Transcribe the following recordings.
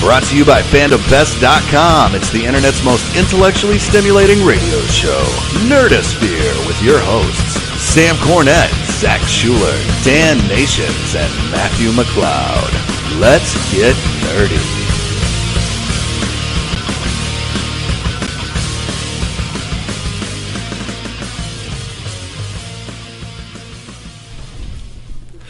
Brought to you by FandomFest.com. It's the internet's most intellectually stimulating radio show, Nerdosphere, with your hosts, Sam Cornett, Zach Schuler, Dan Nations, and Matthew McLeod. Let's get nerdy.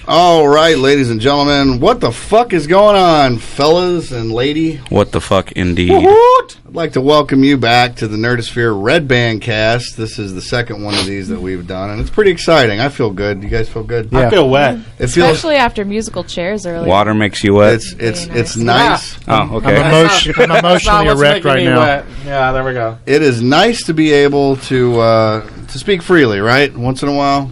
All right, ladies and gentlemen, what the fuck is going on, fellas and lady? What the fuck, indeed. What? I'd like to welcome you back to the Nerdosphere Red Band cast. This is the second one of these that we've done, and it's pretty exciting. I feel good. You guys feel good? Yeah. I feel wet. Especially after musical chairs earlier. Water makes you wet. It's nice. Oh, okay. I'm emotionally erect right now. Wet. Yeah, there we go. It is nice to be able to speak freely, right? Once in a while.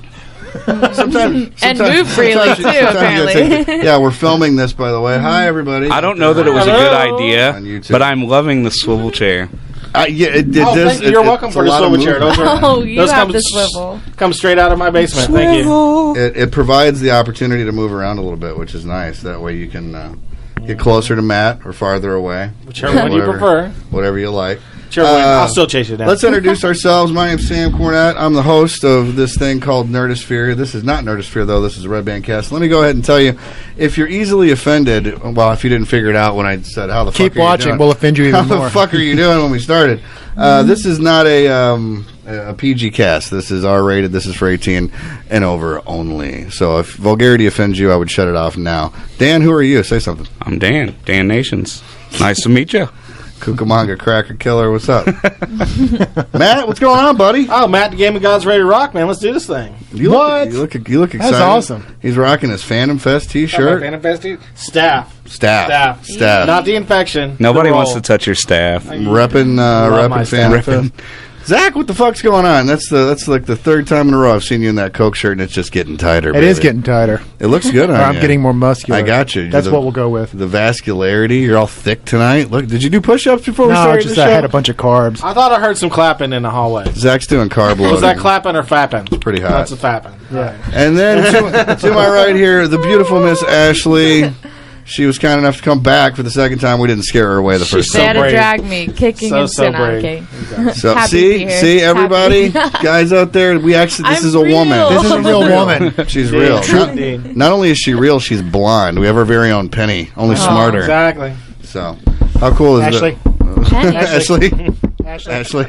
Sometimes and move freely too, apparently. Yeah, we're filming this, by the way. Hi, everybody. I don't know that it was a good idea, but I'm loving the swivel chair. You're welcome for the swivel chair. Those have the swivel. Come straight out of my basement. Swivel. Thank you. It provides the opportunity to move around a little bit, which is nice. That way you can get closer to Matt or farther away. Whichever one you prefer. Whatever you like. Sure, I'll still chase you down. Let's introduce ourselves. My name's Sam Cornett. I'm the host of this thing called Nerdosphere. This is not Nerdosphere, though. This is a Red Band cast. Let me go ahead and tell you, if you're easily offended, well, if you didn't figure it out when I said, how the fuck are you doing? Keep watching. We'll offend you even more. How the fuck are you doing when we started? This is not a PG cast. This is R-rated. This is for 18 and over only. So if vulgarity offends you, I would shut it off now. Dan, who are you? Say something. I'm Dan. Dan Nations. Nice to meet you. Cucamonga Cracker Killer, what's up? Matt, what's going on, buddy? Oh, Matt, the Game of God's ready to rock, man. Let's do this thing. You look excited. That's awesome. He's rocking his Fandom Fest t-shirt. Fandom Fest Staff. Staff. Not the infection. Nobody wants to touch your staff. Repping Fandom Fest. Zach, what the fuck's going on? That's like the third time in a row I've seen you in that Coke shirt, and it's just getting tighter. It is getting tighter. It looks good on you. I'm getting more muscular. I got you. That's what we'll go with. The vascularity. You're all thick tonight. Look, did you do push-ups before we started the show? I had a bunch of carbs. I thought I heard some clapping in the hallway. Zach's doing carb loading. Was that clapping or fapping? It's pretty hot. That's a fapping. Yeah. And then to my right here, the beautiful Miss Ashley. She was kind enough to come back for the second time. We didn't scare her away the first time. They had to drag me, kicking and sitting on the cake. So see, everybody, guys out there, this is a woman. This is a real woman. She's real. Not only is she real, she's blonde. We have our very own Penny, only smarter. Exactly. So, how cool is Ashley? Ashley.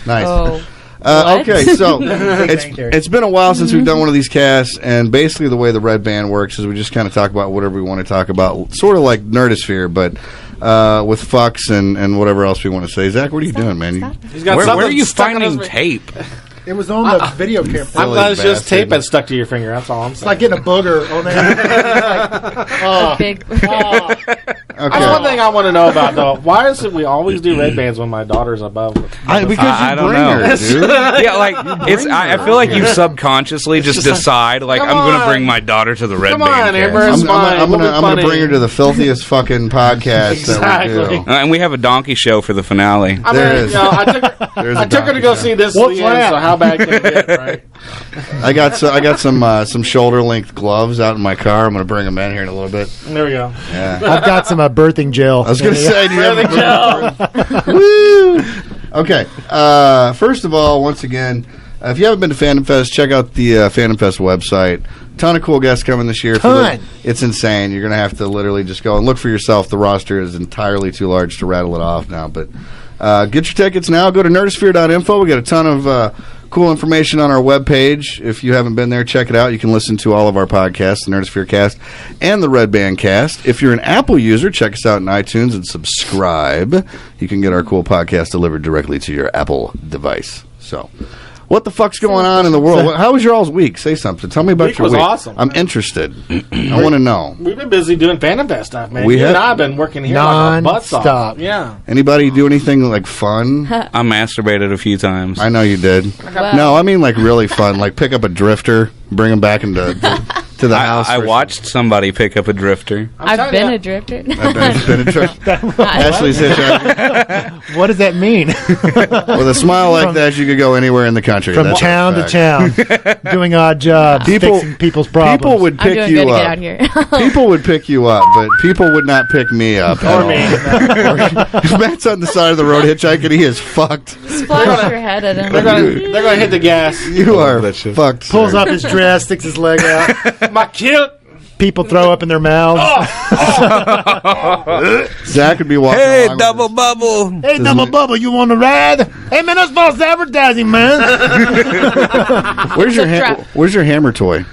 Nice. Oh. Okay, so it's been a while since we've done one of these casts, and basically the way the Red Band works is we just kind of talk about whatever we want to talk about, sort of like Nerdosphere, but with fucks and whatever else we want to say. Zach, what are you doing, man? Where are you finding tape? It was on the video camera. I'm glad it's just tape that's stuck to your finger. That's all I'm saying. It's like getting a booger on there. That's one thing I want to know about, though. Why is it we always do Red Bands when my daughter's above? Because I don't know. Her, dude. Yeah, like I feel like you subconsciously just decide, like, I'm going to bring my daughter to the Red Band. I'm going to bring her to the filthiest fucking podcast that we do. And we have a donkey show for the finale. I took her to go see this. So how bad can it get, right? I got some shoulder length gloves out in my car. I'm going to bring them in here in a little bit. There we go. Yeah. I've got some birthing gel. I was going to say, do you have birthing gel? Woo! Okay. First of all, once again, if you haven't been to Fandom Fest, check out the Fandom Fest website. Ton of cool guests coming this year. It's insane. You're going to have to literally just go and look for yourself. The roster is entirely too large to rattle it off now, but get your tickets now. Go to nerdosphere.info. We got a ton of cool information on our webpage. If you haven't been there, check it out. You can listen to all of our podcasts, the Nerdosphere Cast and the Red Band Cast. If you're an Apple user, check us out on iTunes and subscribe. You can get our cool podcast delivered directly to your Apple device. So, what the fuck's going on in the world? How was your all's week? Say something. Tell me about your week. It was awesome. I'm interested. I want to know. We've been busy doing Fandom Fest stuff, man. You and I have been working here like a butt off. Yeah. Anybody do anything like fun? I masturbated a few times. I know you did. Well. No, I mean like really fun. Like pick up a drifter, bring them back into to the house. I watched somebody pick up a drifter. I've been a drifter. I've been a drifter. Ashley's hitchhiking. What does that mean? With a smile like that, you could go anywhere in the country. From town to town, doing odd jobs, fixing people's problems. People would pick I'm doing you good up. to get out here. People would pick you up, but people would not pick me up. Or me. If Matt's on the side of the road hitchhiking, he is fucked. Splash your head at him. They're gonna hit the gas. You are fucked. Pulls sir. up his dress, sticks his leg out. My kid. People throw up in their mouths. Zach would be walking. Hey, along double with bubble. Hey, double bubble, you want to ride? Hey, man, that's false advertising, man. Where's your hammer toy?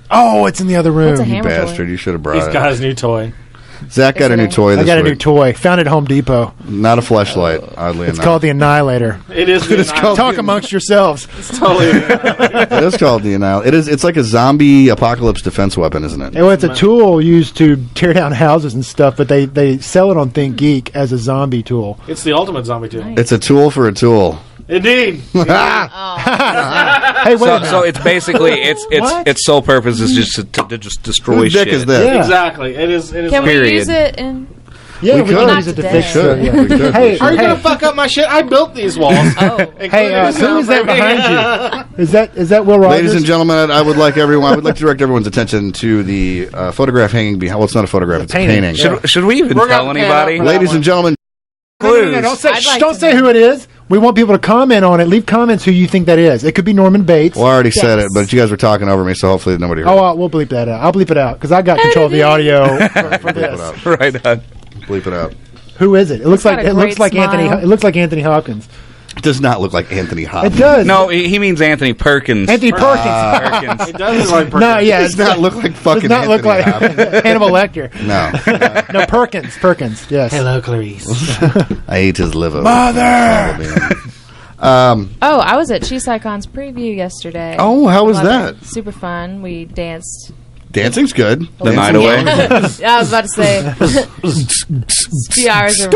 Oh, it's in the other room. What's a You hammer bastard! toy? You should have brought He's it. got his new toy. Zach got a new toy this I got a week. new toy. Found it at Home Depot. Not a fleshlight, oddly It's enough. called the Annihilator. It is. It's called- Talk amongst yourselves. totally. It is called the Annihilator. It's like a zombie apocalypse defense weapon, isn't it? Well, it's a tool used to tear down houses and stuff, but they sell it on Think Geek as a zombie tool. It's the ultimate zombie tool. It's a tool for a tool. Indeed. Hey, wait a minute. So it's basically its sole purpose is just to just destroy Whose dick shit. is this? Yeah. Exactly. It is. Can we Period. use it in... Yeah, We we could. can use it to Not fix today. it. We could. Hey, Are you hey, gonna fuck up my shit? I built these walls. Oh. hey, who is that behind you? Is that Will Rogers? Ladies and gentlemen, I would like to direct everyone's attention to the photogaph hanging behind. Well, it's not a photograph; it's a painting. painting. Should we even We're tell gonna anybody? pan up. Ladies and gentlemen, No, don't say, I'd like don't to say know. who it is. We want people to comment on it. Leave comments who you think that is. It could be Norman Bates. well, I already said it, Yes. but you guys were talking over me, so hopefully nobody heard. We'll bleep that out. I'll bleep it out because I got control of the audio for Bleep it this. out. Right on. Bleep it out. Who is it? It looks got like a great Anthony. smile. It looks like Anthony Hopkins. It does not look like Anthony It Hopkins. does. No, he means Anthony Perkins. Anthony Perkins. Perkins. It does look like No, yeah, It does not look like fucking does not look Anthony like Hopkins. Hannibal Lecter. No. No, Perkins. Yes. Hello, Clarice. I ate his liver. Mother. Oh, I was at CheeseIcon's preview yesterday. Oh, how was Loved that? it. Super fun. We danced. Dancing's good. The night away. I was about to say. a few hours of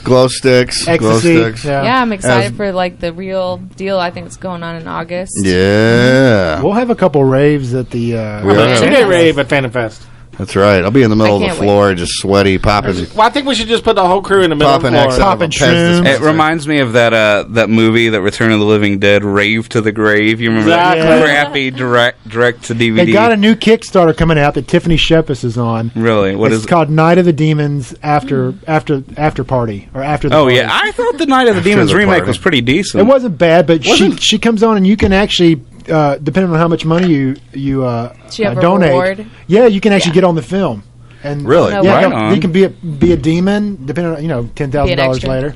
Glow sticks. Glow Ecstasy. sticks. Yeah, I'm excited As- for like the real deal. I think it's going on in August. Yeah. We'll have a couple raves at the. We are. 2-day rave at Phantom Fest. That's right. I'll be in the middle of I the can't floor, just sweaty, popping. Well, I think we should just put the whole crew in the middle of the Popping X floor. out of a Popping Pez shrooms. It dispenser. reminds me of that movie, that Return of the Living Dead, Rave to the Grave. You remember Exactly. that crappy direct to DVD? They got a new Kickstarter coming out that Tiffany Shepis is on. Really? What It's is it? called Night of the Demons After Party or After the Oh Party. yeah, I thought the Night of the After Demons the remake party. was pretty decent. It wasn't bad, but she comes on and you can actually, depending on how much money you Do you have a donate, reward? yeah, you can actually get on the film. And Really? No yeah, Right no, on. you can be a demon, depending on $10,000 extra. later.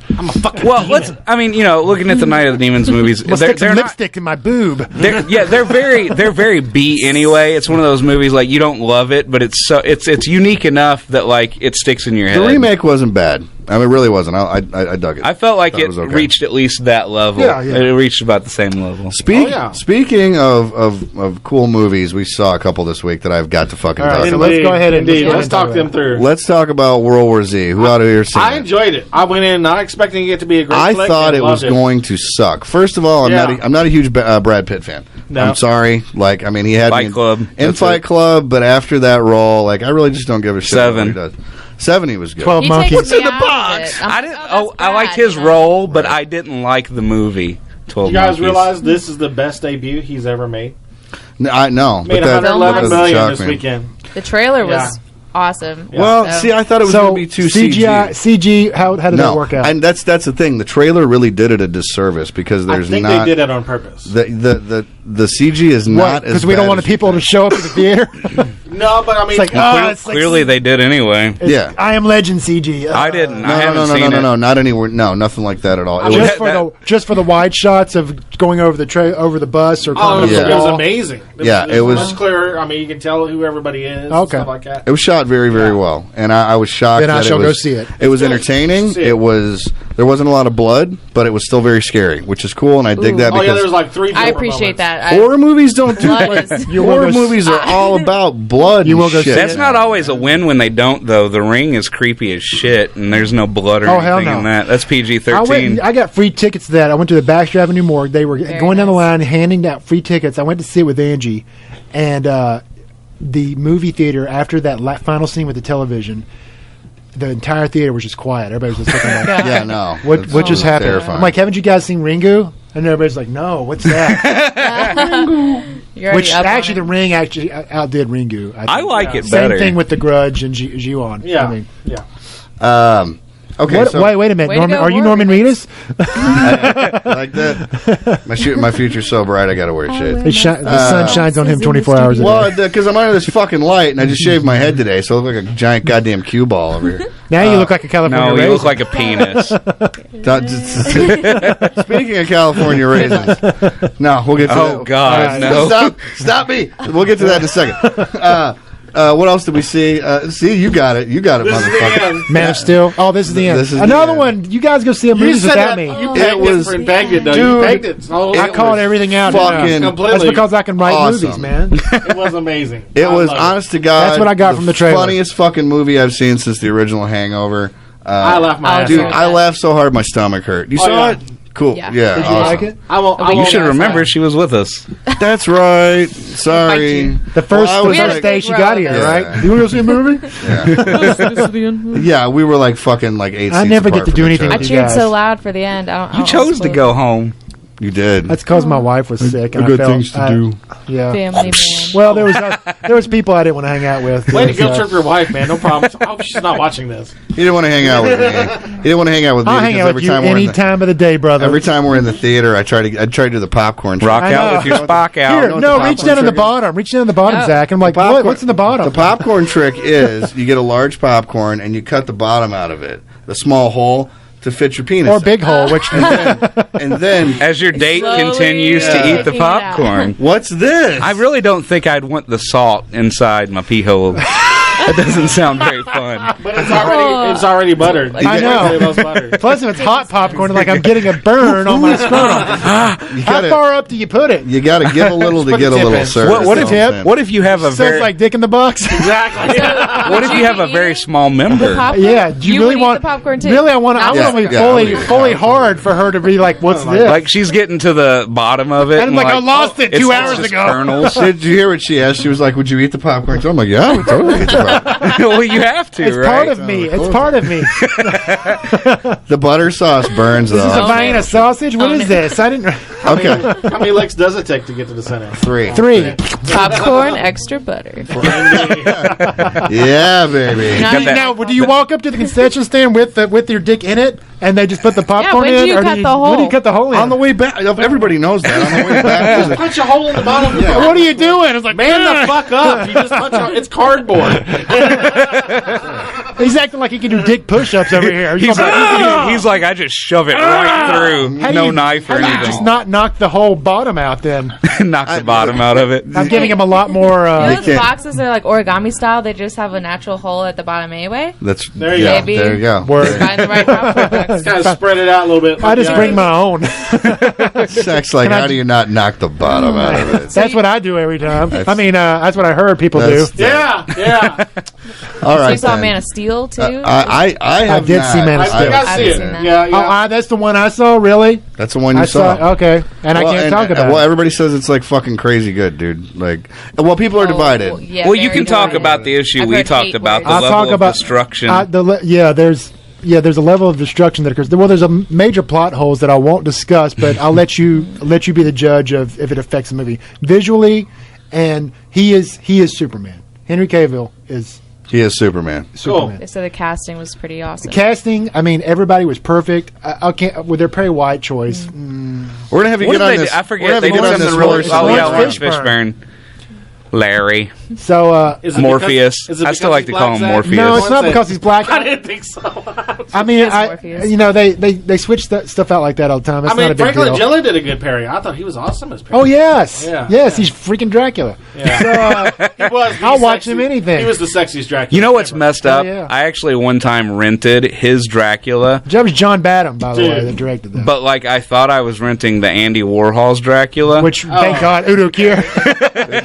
Well, looking at the Night of the Demons movies, I'll they're stick some not. lipstick in my boob. They're very B anyway. It's one of those movies like you don't love it, but it's unique enough that like it sticks in your head. The remake wasn't bad. I mean, it really wasn't. I dug it. I felt like Thought it was okay. reached at least that level. Yeah, yeah. It reached about the same level. Speaking of cool movies, we saw a couple this week that I've got to fucking All right, talk so about. let's go ahead and Let's talk them through. Let's talk about World War Z. Who out of here seen I it? enjoyed it. I went in not expecting it to be a great I flick. thought and it was loved going to suck. First of all, Yeah. I'm not a huge Brad Pitt fan. No. I'm sorry. Like, I mean, he had Fight me Club. in That's Fight it. Club, but after that role, like, I really just don't give a shit. Seven. What he does. 7 he was good. 12 He monkeys. takes me in the out of box? it. I'm I like, didn't. oh, I liked that's his bad, you know? role, but I didn't like the movie. 12 You guys Monkeys. realize this is the best debut he's ever made? I know. Made but that 111 doesn't million shock this me. weekend. The trailer was Yeah. awesome. Well, So- see, I thought it was So going to be too CG. How did that work out? And that's the thing. The trailer really did it a disservice because there's I think not they did it on purpose. the CG is not as Because we don't bad want as the people you to show up at the theater. No, but I mean, It's like, Clearly, they did anyway. Yeah. I Am Legend CG. I didn't. I No, haven't no, seen it. not anywhere. No, nothing like that at all. It Just was, for the wide shots of going over the bus or oh, coming Yeah. over it the was wall. amazing. Yeah, it was- much clearer. I mean, you can tell who everybody is. Okay. And stuff like that. it was shot very, very well, and I was shocked. Then I that shall it go was, see it. It was Good. entertaining. See it. It was there wasn't a lot of blood, but it was still very scary, which is cool, and I dig Ooh. that Oh yeah, because there was like 3. I different appreciate moments. that. horror movies don't do Blood like is- You're one horror of those- movies are all about blood. blood. You and will go shit. see That's it. not always a win when they don't, though. The Ring is creepy as shit, and there's no blood or Oh, hell anything no. in that. That's PG-13. I got free tickets to that. I went to the Baxter Avenue Morgue. They were going down the line handing out free tickets. I went to see it with Angie, and the movie theater after that final scene with the television, the entire theater was just quiet. Everybody was just looking like, Yeah, no. what just happened? Terrifying. I'm like, haven't you guys seen Ringu? And everybody's like, no, what's that? You're Which already up actually, the on Ring actually outdid Ringu. I like it Same better. thing with The Grudge and Ju-on. Yeah. I mean, Okay, what, so wait a minute. Way to Norman, go, are you Norman Morgan. Reedus? like that. My future's so bright, I gotta wear shades. The sun shines on him 24 hours a day. Well, because I'm under this fucking light, and I just shaved my head today, so I look like a giant goddamn cue ball over here. Now you look like a California No, you raisin. look like a penis. Speaking of California raisins, no, we'll get to that. Oh, God, no. Stop me. We'll get to that in a second. What else did we see? See, you got it. You got it, This is the motherfucker. end. Man of Steel. Oh, this is the end. This is the Another end. one. You guys go see a You movie said without that. me. You It pegged was- it, pegged it, though. Dude, You pegged it. So I called everything out. fucking- completely. That's because I can write awesome. movies, man. It was amazing. It I was, loved honest to God, That's what I got from the trailer. funniest fucking movie I've seen since the original Hangover. I laughed my ass Dude, off. I laughed so hard my stomach hurt. You Oh, saw yeah. it? Cool. Yeah. Yeah. Did you awesome. like it? I won't. I You won't should laugh remember at she was with us. That's right. Sorry. The first, Well, I the was first like- day she got here, Yeah. right? You want to go see a movie? Yeah, we were like fucking like 8 I seats never apart get to from do each anything other. I with cheered guys. so loud for the end. You chose to go home. You did. That's because my wife was sick. And Good I felt, things to do. Yeah. Family man. Well, there was people I didn't want to hang out with. Way to There was, guilt trip your wife, man. No problem. I hope she's not watching this. He didn't want to hang out with me. He didn't want to hang out with me I'll hang because out every with you time we're any in the, time of the day, brother. every time we're in the theater, I try to do the popcorn. Rock I out know. with your Spock out. Here, know what no, the reach popcorn down in the trick is? bottom. Reach down in the bottom, No. Zach. I'm like, Popcorn- what's in the bottom? The popcorn trick is you get a large popcorn and you cut the bottom out of it, the small hole, to fit your penis. or in. big hole, which And then As your date Slowly continues to eat the working it out. popcorn. what's this? I really don't think I'd want the salt inside my pee hole. That doesn't sound very fun. But it's already buttered. I know. It was buttered. plus if it's hot popcorn, like I'm getting a burn on my scrotum. You How gotta, far up do you put it? you got to give a little to Put get a a tip little in. service. What That's if all I'm saying. what if you have a Sounds very like dick in the box. Exactly. what if you have a very small member? Popcorn? Yeah, do you, really would want eat the popcorn too? Really, I want Yeah, to be yeah, I would eat fully popcorn. hard for her to be like, "What's this?" Like she's getting to the bottom of it. And I'm like, I lost it 2 hours just ago. Kernels. Did you hear what she asked? She was like, "Would you eat the popcorn?" So I'm like, "Yeah, I would totally eat the popcorn." Well, you have to, it's right? part of me. It's part of me. The butter sauce burns Is this a though. Vienna sausage? What is this? I didn't. Okay, How many licks does it take to get to the center? 3. 3. Popcorn, extra butter. Yeah, baby. Not even- Now, do you walk up to the concession stand with your dick in it, and they just put the popcorn when in? do you or cut the When do you hole? cut the hole in? On the way back, everybody knows that. On the way back, Punch a hole in the bottom. Yeah. What are you doing? It's like, Man the fuck up! You just punch a, it's cardboard. He's acting like he can do dick push-ups over here. He's like, I just shove it right through. How do No you- knife or how do you anything. just not knock the whole bottom out then? Knock the bottom out of it. I'm giving him a lot more. Those can't- boxes are like origami style. They just have a natural hole at the bottom anyway. that's There you yeah, go. There you go. Word. Find the right popcorn box. Kind of spread it out a little bit. I just Yeah. bring my own. Sex like, how do you not knock the bottom out of it? That's what I do every time. I mean, that's what I heard people do. That's- Yeah. All So right. you saw then. Man of Steel too? I have did not. see Man of I Steel. think I I've see seen it. that. Yeah. Oh, that's the one I saw. Really? That's the one you I saw. saw. Okay, and I can't talk about Well, it. everybody says it's like fucking crazy good, dude. Like, well, people are divided. Oh, yeah, Well, you very can talk divided. about the issue I've we heard talked hate about, the words. I'll level talk of about destruction. there's a level of destruction that occurs. Well, there's a major plot holes that I won't discuss, but I'll let you be the judge of if it affects the movie visually. And he is Superman. Henry Cavill is He is Superman. Superman. They said the casting was pretty awesome. Casting, I mean, everybody was perfect. I can't with their Perry White choice. We're gonna have you What get did on they this. do? I we're gonna forget. have They you did get on something this really. horse. Oh, yeah, Lawrence Lawrence Fishburne. Larry. So Is it Morpheus. because- is it I still because like to he's call black, him Zach? Morpheus. no, it's Yes. not because he's black. I didn't think so. I mean, Yes, Morpheus. they switch stuff out like that all the time. It's I mean, not a big Franklin deal. Gillen did a good Perry. I thought he was awesome as Perry. Oh yes, Yeah. yes, he's freaking Dracula. Yeah. So, He was. I'll watch him anything. He was the sexiest Dracula. You know what's ever. messed up? yeah. I actually one time rented his Dracula, that was John Badham, by the way, Dude. that directed that. but like I thought I was renting the Andy Warhol's Dracula. Which, thank God, Udo Kier.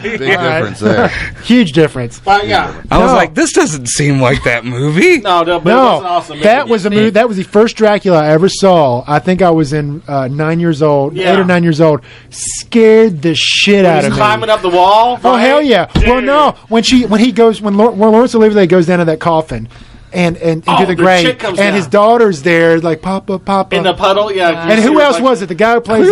Big difference there. Huge difference. But yeah. I was like, this doesn't seem like that movie. No, but it wasn't awesome. That was a movie. That was the first Dracula I ever saw. I think I was in 9 years old, 8 or 9 years old. Scared the shit out of me. Climbing up the wall. Oh hell yeah! Dude. Well, no, when Lawrence Olivier goes down to that coffin. And into the grave, and down. his daughter's there, like Papa. In the puddle, yeah. And who else was it? The guy who plays.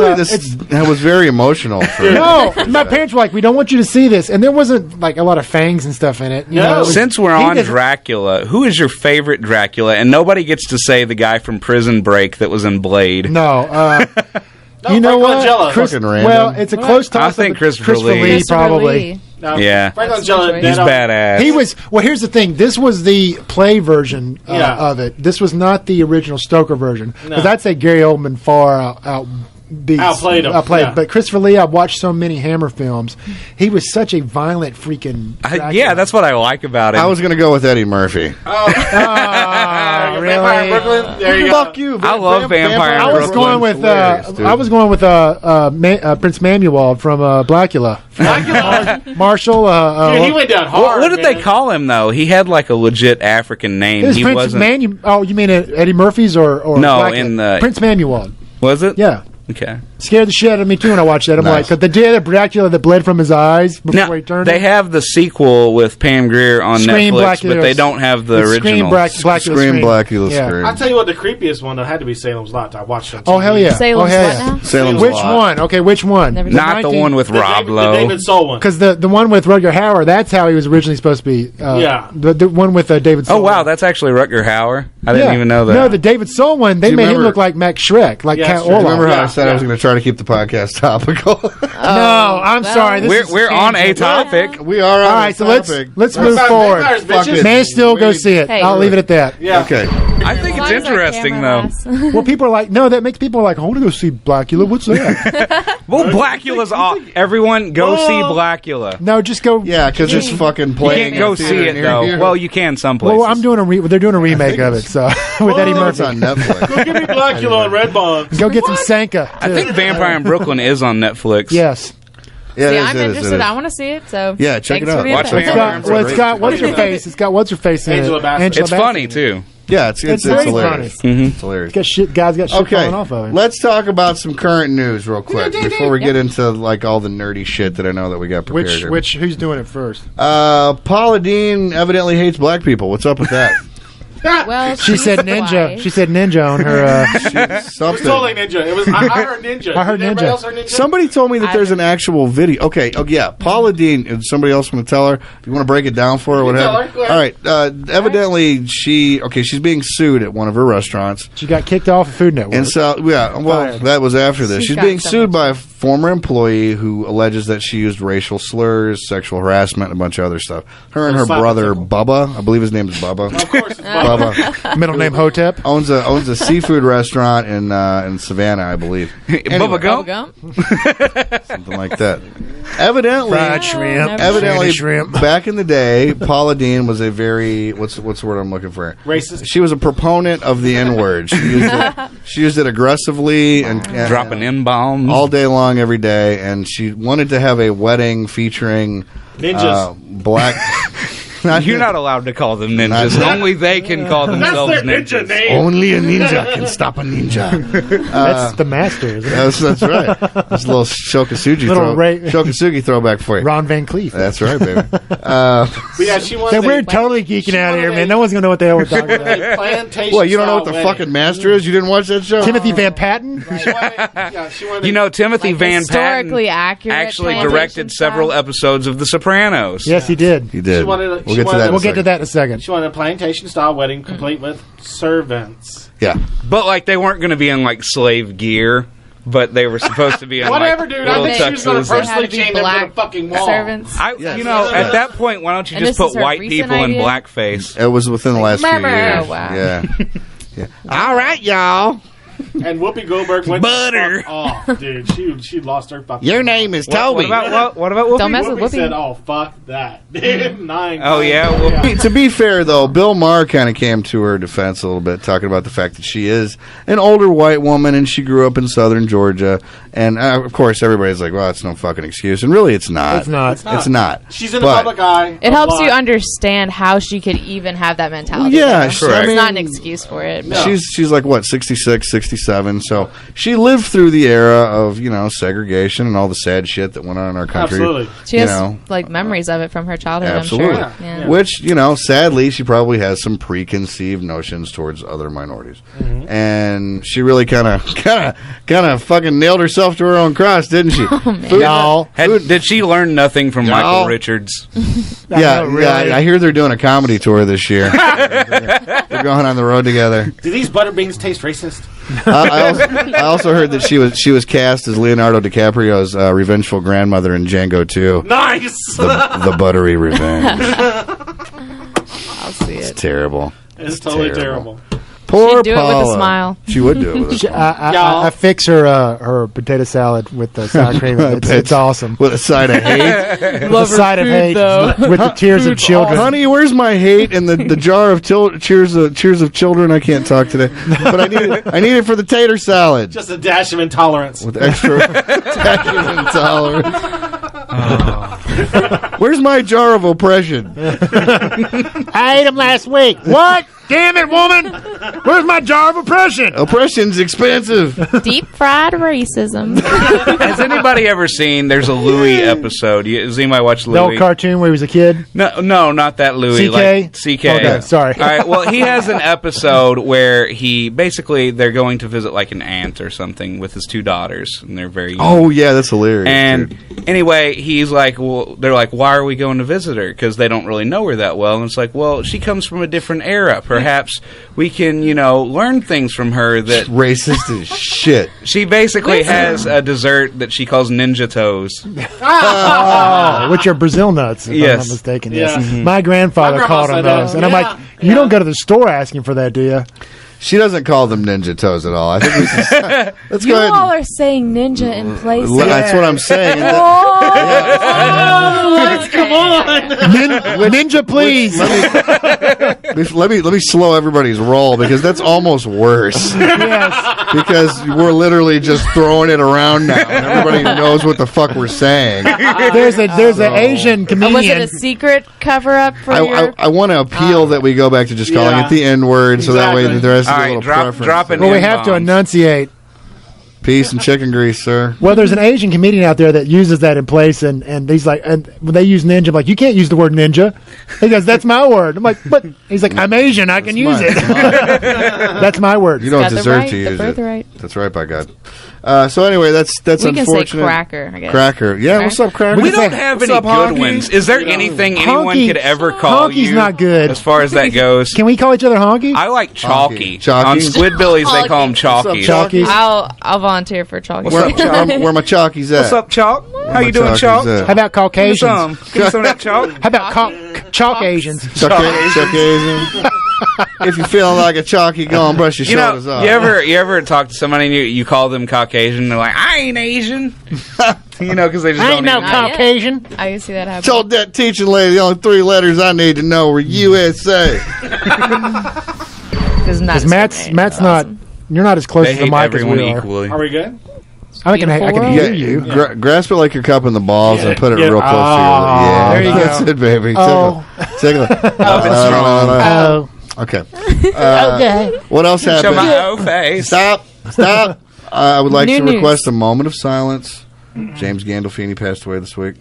That was very emotional. No, my parents were like, "We don't want you to see this," and there wasn't like a lot of fangs and stuff in it. You know, Since we're on Dracula, who is your favorite Dracula? And nobody gets to say the guy from Prison Break that was in Blade. No. You know what? Well, it's a close toss. I think Christopher Lee probably. No, yeah, he's badass. He was. Well, here's the thing. This was the play version of it. This was not the original Stoker version. Because I'd say Gary Oldman far outplayed him. But Christopher Lee, I've watched so many Hammer films. He was such a violent freaking. Yeah, that's what I like about him. I was going to go with Eddie Murphy. Oh, really? Vampire in Brooklyn. There you go. Fuck you. I love Vampire in Brooklyn. I was going with Prince Manuel from Blackula. Marshall. Dude, he went down hard. What did they call him though? He had like a legit African name. He wasn't. Oh, you mean Eddie Murphy's or no? Blackula? In the Prince Manuel. Was it? Yeah. Okay. Scared the shit out of me too when I watched that. I'm like, because the day of Dracula that bled from his eyes before he turned. They have the sequel with Pam Grier on Netflix, but they don't have the original. Scream Blackula. Scream. I'll tell you what, the creepiest one though had to be Salem's Lot. I watched it. Oh hell yeah! Salem's Lot. Salem's Which Lot. one? Okay, which one? Not the one with Rob Lowe. The David Soul one. Because the one with Rutger Hauer, that's how he was originally supposed to be. The one with David Soul. Oh wow, that's actually Rutger Hauer. I didn't even know that. No, the David Soul one, they made him look like Max Shrek, like Cat Orloff. Remember how I said I was going to try to keep the podcast topical? No, I'm sorry. We're on a topic. We are on all right, a topic. So let's move forward. Man, still go see it. I'll leave it at that. Yeah. Okay. I think it's interesting though. Well, people are like, no, that makes people like, I want to go see Blackula. What's that? Well, Blackula's off. Everyone go see Blackula. No, just go. Yeah, because it's fucking You playing. can't go see it though. Well, you can some places. Well, I'm doing they're doing a remake of it, so with Eddie Murphy. It's on Netflix. Go give me Blackula on Redbox. Go get some Sanka. I think Vampire in Brooklyn is on Netflix. Yes. Yeah, See, I'm interested. I want to see it. So yeah, check it out. Watch It's got what's your face? It's got what's your face in Angela it. Bassett. It's funny too. Yeah, it's hilarious. It's hilarious. Guys got shit falling off of it. Let's talk about some current news real quick before we get into like all the nerdy shit that I know that we got prepared here. Who's doing it first? Paula Deen evidently hates black people. What's up with that? Well, she said ninja. White. She said ninja on her. It was totally ninja. It was. I heard ninja. I heard Did everybody ninja. else heard ninja. Somebody told me that there's an actual video. Okay. Oh yeah, Paula Deen. Is somebody else want to tell her? If you want to break it down for her, whatever. Tell her, all right. Evidently, she's being sued at one of her restaurants. She got kicked off of Food Network. And so, that was after this. She's being sued by a former employee who alleges that she used racial slurs, sexual harassment, and a bunch of other stuff. Her and her brother, Bubba, I believe his name is Bubba. Of course, it's Bubba. Middle name Hotep. Owns a seafood restaurant in Savannah, I believe. Anyway, Bubba Gump? something like that. Evidently, Fried shrimp. Evidently, shrimp. back in the day, Paula Deen was a very what's the word I'm looking for? Racist. She was a proponent of the N-word. She used it aggressively and Dropping N-bombs all day long, every day, and she wanted to have a wedding featuring ninjas. Black. You're not allowed to call them ninjas. Only they can call themselves That's their ninjas. ninja name. Only a ninja can stop a ninja. That's the master. Isn't it? That's right. That's a little Shokasugi throwback for you. Ron Van Cleef. That's right, baby. But yeah, she wanted. We're totally geeking out of here, man. No one's gonna know what the hell we're talking about. Plantation. Well, you don't know what the fucking master is? You didn't watch that show? Timothy Van Patten. She wanted. You know, Timothy Van Patten historically accurate actually plantation directed several style. episodes of The Sopranos. Yes, he did. He did. We'll get to that. We'll get to that in a second. She wanted a plantation-style wedding, complete with servants. Yeah. But, like, they weren't going to be in, like, slave gear, but they were supposed to be in, Whatever, like, dude. little I think she was going to tuxes. personally chain them to the fucking wall. Servants. You know, at that point, why don't you And just this put is her white recent people in idea? blackface? It was within the last few Remember. years. Oh, wow. Yeah. All right, y'all. And Whoopi Goldberg went Butter. the fuck off, dude. She lost her fucking. Your name is Toby. What about Whoopi? Don't mess with Whoopi Whoopi. said, "Oh fuck that." Nine. Oh, yeah? Whoopi. To be fair, though, Bill Maher kind of came to her defense a little bit, talking about the fact that she is an older white woman and she grew up in southern Georgia, And of course, everybody's like, "Well, it's no fucking excuse," and really, it's not. It's not. It's not. She's in the public eye. It helps you understand how she could even have that mentality. Yeah, it's correct. not an excuse for it. No. She's like what, 66, 67. So she lived through the era of segregation and all the sad shit that went on in our country. Absolutely. She has like memories of it from her childhood. Absolutely. I'm sure. Yeah. Which sadly, she probably has some preconceived notions towards other minorities, and she really kind of fucking nailed herself to her own cross, didn't she? Oh, man. Did she learn nothing from Michael Richards? Yeah, I hear they're doing a comedy tour this year. They're going on the road together. Do these butter beans taste racist? I also heard that she was cast as Leonardo DiCaprio's revengeful grandmother in Django 2. Nice. The buttery revenge. I'll see it. It's terrible. It's totally terrible. Poor She'd do Paula. it with a smile. She would do it with a smile. I fix her potato salad with the sour cream. It's awesome. With a side of hate. With a side of hate. With the tears of children. Oh, honey, where's my hate and the jar of tears of children? I can't talk today, but I need it for the tater salad. Just a dash of intolerance. With extra dash of intolerance. Where's my jar of oppression? I ate them last week. What? Damn it, woman! Where's my jar of oppression? Oppression's expensive. Deep fried racism. Has anybody ever seen? There's a Louis episode. Does anybody watch Louis? The old cartoon where he was a kid. No, not that Louis. CK. Like CK. Okay, sorry. All right. Well, he has an episode where they're going to visit like an aunt or something with his two daughters, and they're very young. Oh yeah, that's hilarious. And dude. anyway, he's like, well, they're like, why are we going to visit her? Because they don't really know her that well. And it's like, well, she comes from a different era. Perhaps we can, learn things from her that racist as shit. She basically has a dessert that she calls ninja toes. Which are Brazil nuts, if I'm not mistaken. Yeah. Yes. My grandfather called them those. And I'm like, you don't go to the store asking for that, do you? She doesn't call them ninja toes at all. I think let's You go ahead. all are saying ninja in place. That's what I'm saying. Come on. Ninja, please. Let me slow everybody's roll because that's almost worse. Yes. Because we're literally just throwing it around now. And everybody knows what the fuck we're saying. There's an Asian comedian. Was it a secret cover up for your... I want to appeal that we go back to just calling it the N word, so that way that there has to be a little preference. Drop it. Well, we have to enunciate. Peace and chicken grease, sir. Well, there's an Asian comedian out there that uses that in place, and he's like, and when they use ninja, I'm like, you can't use the word ninja. He goes, that's my word. I'm like, but he's like, I'm Asian, I can use it. That's my word. You don't Got the deserve right, to the use birthright. it. That's right, by God. So anyway, that's We can unfortunate. say cracker, I guess. Cracker. Yeah, what's up, Cracker? We don't have any What's up, good Honky? ones. Is there anything anyone Honky- could ever call Honky's you? not good. As far as that goes. Can we call each other honky? I like Chalky. Chalky. On Squidbillies, they call him Chalky. Chalky. What's up, Chalkies. I'll volunteer for chalky. Where my chalkies at? What's up, Chalk? How you doing, Chalkies Chalk? at? How about Caucasians? Give me some of that Chalk. How about Chalk Asians? Chuck Asian. If you're feeling like a chalky, go and brush your shoulders off. You ever talk to somebody and you call them Caucasian and they're like, I ain't Asian. Because they just I don't ain't no even- Caucasian. I can see that happen. Told that teaching lady the only 3 letters I need to know were USA. Because Matt's not. You're not as close They to the hate mic as everyone we are. equally. Are we good? I can hear you. Grasp it like you're cupping the balls and put it real close to you. Yeah, There you go. that's it, baby. Oh. Tickle. Oh. Okay. Okay. What else Show happened? my O face. Stop. I would like New to news. request a moment of silence. James Gandolfini passed away this week.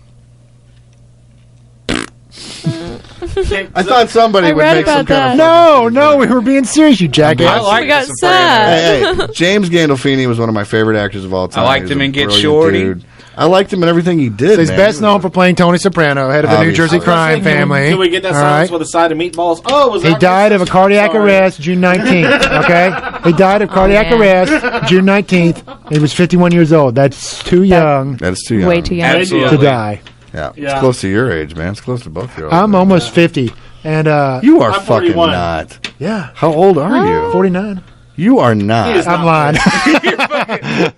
I thought somebody I would read make some about kind that. of... No, we were being serious, you jackass. I like We got this sad. Hey, James Gandolfini was one of my favorite actors of all time. I liked He was him a in Get brilliant Shorty. dude. I liked him in everything he did. He's man. best known for playing Tony Soprano, head of the New Obviously. Jersey crime family. Can we get that All silence right? with a side of meatballs? Oh, was He that died of a racist? cardiac Sorry. arrest June 19th, okay? He died of cardiac man. arrest June 19th. He was 51 years old. That's too young That's too young. Way too young. Absolutely. to die. Yeah. Yeah. It's close to your age, man. It's close to both your age. I'm almost 50. And, You are I'm fucking 41. not. yeah, How old are you? 49. You are not. He is I'm lying.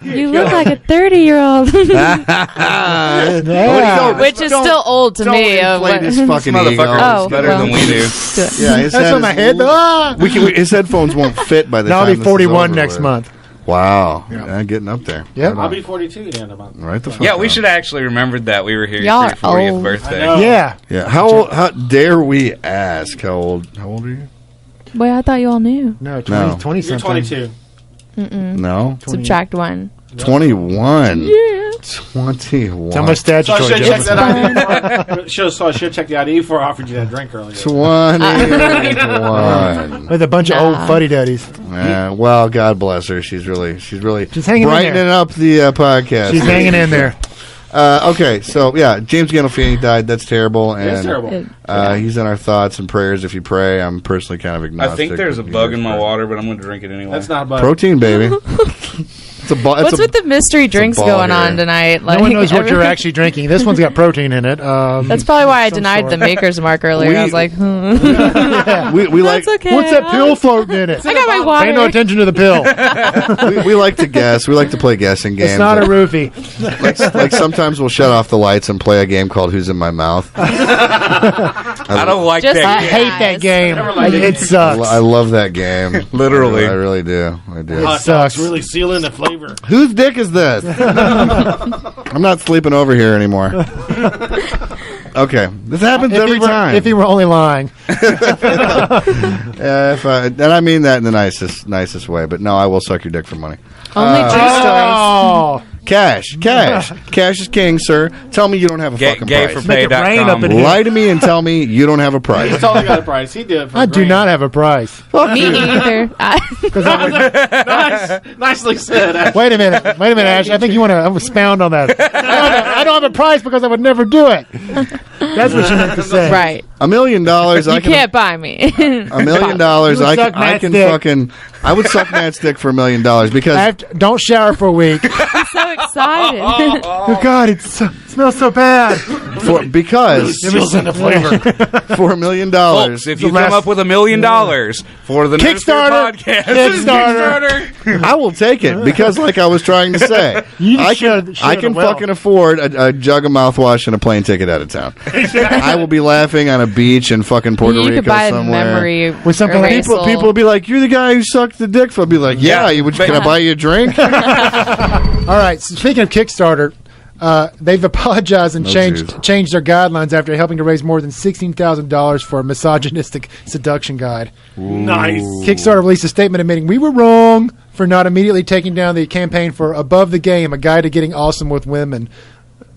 You look like a 30-year-old. Yeah. Which is still old to Don't me. inflate his fucking ego. Motherfucker Oh, is better well. than we do. Yeah, his That's on my head. Ah! his headphones won't fit by the Now time I'll be this is 41 over next with. month. Wow. Yeah. Getting up there. Yeah. Right I'll on. be 42 at the end of the month. Right the fuck Yeah, we on. should actually remembered that we were here Y'all for your are 40th old. birthday. I know. Yeah. Yeah. How dare we ask how old are you? Wait, I thought you all knew. No, 20 You're something. 22. No. 20. Subtract 1. 21. Yeah. 21. How much So I statutory should check deficit? that ID. So I should check the ID before I offered you that drink earlier. 21. With a bunch of old fuddy-duddies. Well, God bless her. She's really She's hanging in brightening there. up the podcast. She's hanging in there. Okay, so yeah, James Gandolfini died. That's terrible. And, It's terrible. He's in our thoughts and prayers. If you pray, I'm personally kind of agnostic. I think there's a but bug you in my pray. water, but I'm going to drink it anyway. That's not a bug. Protein, baby. It's a What's with the mystery drinks ball going here. on tonight? No one knows what you're actually drinking. This one's got protein in it. That's probably why I some denied sort. the Maker's Mark earlier. I was like, we like That's okay. What's that pill floating in it? I got my water. Pay no attention to the pill. we like to guess. We like to play guessing games. It's not a roofie. like sometimes we'll shut off the lights and play a game called Who's in My Mouth. I don't like Just that I game. hate that game. It sucks. I love that game. Literally. I really do. I do. Hot sucks. dogs really sealing the flavor. Whose dick is this? I'm not sleeping over here anymore. Okay, this happens every time. If he were only lying. And I mean that in the nicest way. But no, I will suck your dick for money. Only true stories. Oh. Cash is king, sir. Tell me you don't have a fucking price. Make it rain up in Gayforpay.com. here. Lie to me and tell me you don't have a He's price. totally got a price. He did it for I a do grand. not have a price. Me either. Nicely said. Wait a minute, Ash. I think you want to expound on that. I don't have a price because I would never do it. That's what you meant to say. Right. $1 million. You can't buy me. $1 million. You would suck I Matt's can dick. fucking. I would suck Matt's dick for $1 million because Don't shower for a week. I'm so excited. Oh God, it smells so bad. because Seals in the flavor. for $1 million. Folks, if you the come last- up with $1 million for the Kickstarter. Nerdosphere podcast, Kickstarter. I will take it because, like I was trying to say, You I should- can well. fucking afford a jug of mouthwash and a plane ticket out of town. I will be laughing on a beach in fucking Puerto You Rico could buy a somewhere. memory With something like erasal. People will be like, "You're the guy who sucked the dick." I'll be like, "Yeah, Yeah, can I buy you a drink?" All right. So speaking of Kickstarter, they've apologized and changed their guidelines after helping to raise more than $16,000 for a misogynistic seduction guide. Nice. Kickstarter released a statement admitting we were wrong for not immediately taking down the campaign for Above the Game, a guide to getting awesome with women.